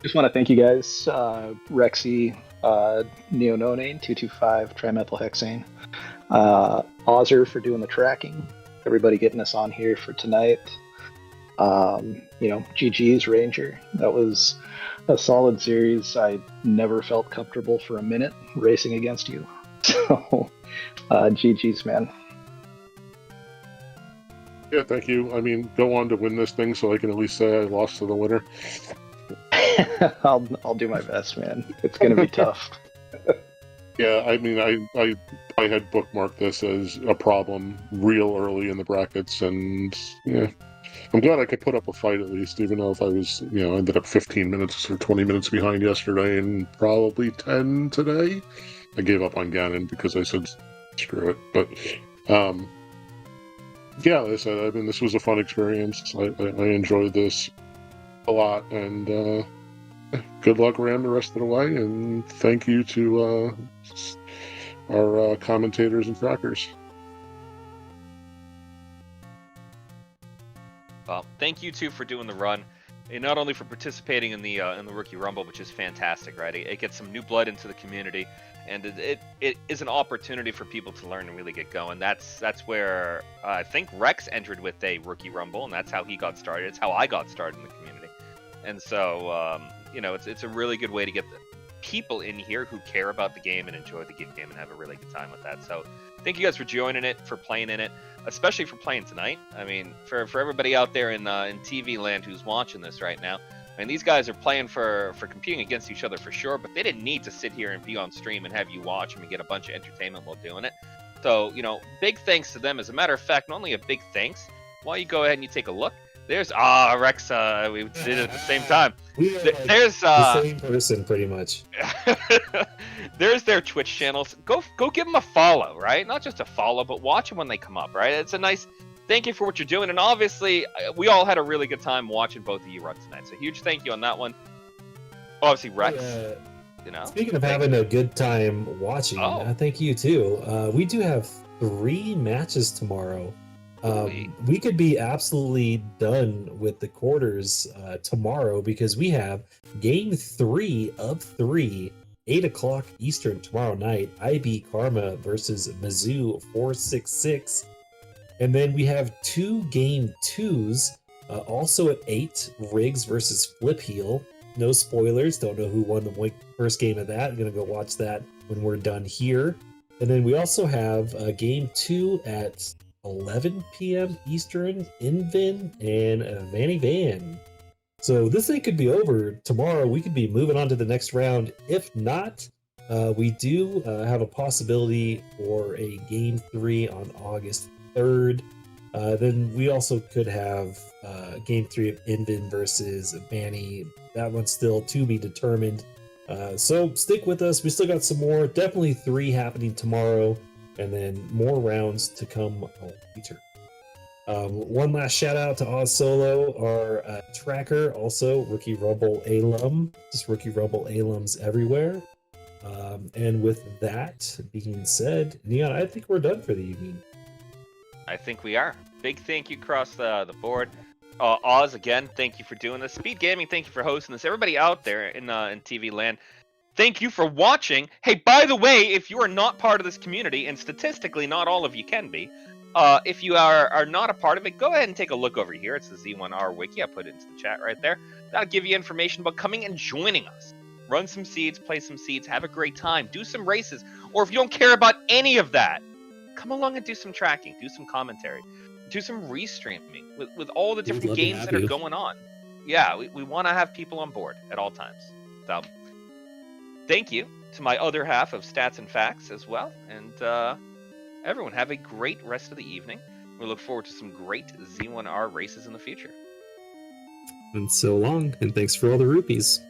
Just want to thank you guys, Rexy, Neonone, 225, trimethylhexane, Ozer for doing the tracking, everybody getting us on here for tonight. GG's Ranger. That was a solid series. I never felt comfortable for a minute racing against you. So, GG's, man. Yeah, thank you. I mean, go on to win this thing so I can at least say I lost to the winner. I'll do my best, man. It's gonna be tough. Yeah, I mean, I had bookmarked this as a problem real early in the brackets, and yeah, I'm glad I could put up a fight at least, even though if I was, ended up 15 minutes or 20 minutes behind yesterday and probably 10 today. I gave up on Ganon because I said screw it, but yeah, like I said, I mean, this was a fun experience. I enjoyed this a lot, and good luck, Ram, the rest of the way, and thank you to our commentators and trackers. Well, thank you too for doing the run, and not only for participating in the Rookie Rumble, which is fantastic, right? It gets some new blood into the community, and it is an opportunity for people to learn and really get going. That's where I think Rex entered with a Rookie Rumble, and that's how he got started. It's how I got started in the community, and so it's a really good way to people in here who care about the game and enjoy the game and have a really good time with that. So thank you guys for joining it, for playing in it, especially for playing tonight. I mean, for everybody out there in TV land who's watching this right now, I mean, these guys are playing for competing against each other for sure, but they didn't need to sit here and be on stream and have you watch them and get a bunch of entertainment while doing it. So, you know, big thanks to them. As a matter of fact, not only a big thanks, while you go ahead and you take a look, there's Rex. We did it at the same time. We are like There's the same person, pretty much. there's their Twitch channels. Go give them a follow, right? Not just a follow, but watch them when they come up, right? It's a nice thank you for what you're doing, and obviously we all had a really good time watching both of you run tonight. So huge thank you on that one. Obviously, Rex. You know. Speaking of having a good time watching, thank you too. We do have 3 matches tomorrow. We could be absolutely done with the quarters tomorrow because we have game 3 of 3, 8 o'clock Eastern tomorrow night. IB Karma versus Mizzou 466. And then we have 2 game 2s also at 8, Riggs versus Flip Heel. No spoilers, don't know who won the first game of that. I'm going to go watch that when we're done here. And then we also have game 2 at 11 p.m. Eastern, Invin and Vanny Van. So this thing could be over tomorrow. We could be moving on to the next round. If not, we do have a possibility for a game 3 on August 3rd. Then we also could have game 3 of Invin versus Vanny. That one's still to be determined. So stick with us. We still got some more. Definitely 3 happening tomorrow. And then more rounds to come later. One last shout out to Oz Solo, our tracker, also Rookie Rumble alum, just Rookie Rumble alums everywhere. And with that being said, Neon, I think we're done for the evening. I think we are. Big thank you across the board. Oz, again, thank you for doing this. SpeedGaming, thank you for hosting this. Everybody out there in TV land, thank you for watching. Hey, by the way, if you are not part of this community, and statistically not all of you can be, if you are not a part of it, go ahead and take a look over here. It's the Z1R Wiki. I put it into the chat right there. That'll give you information about coming and joining us. Run some seeds, play some seeds, have a great time, do some races. Or if you don't care about any of that, come along and do some tracking, do some commentary, do some restreaming with all the different games that are going on. Yeah, we want to have people on board at all times. So thank you to my other half of Stats and Facts as well. And everyone, have a great rest of the evening. We look forward to some great Z1R races in the future. And so long, and thanks for all the rupees.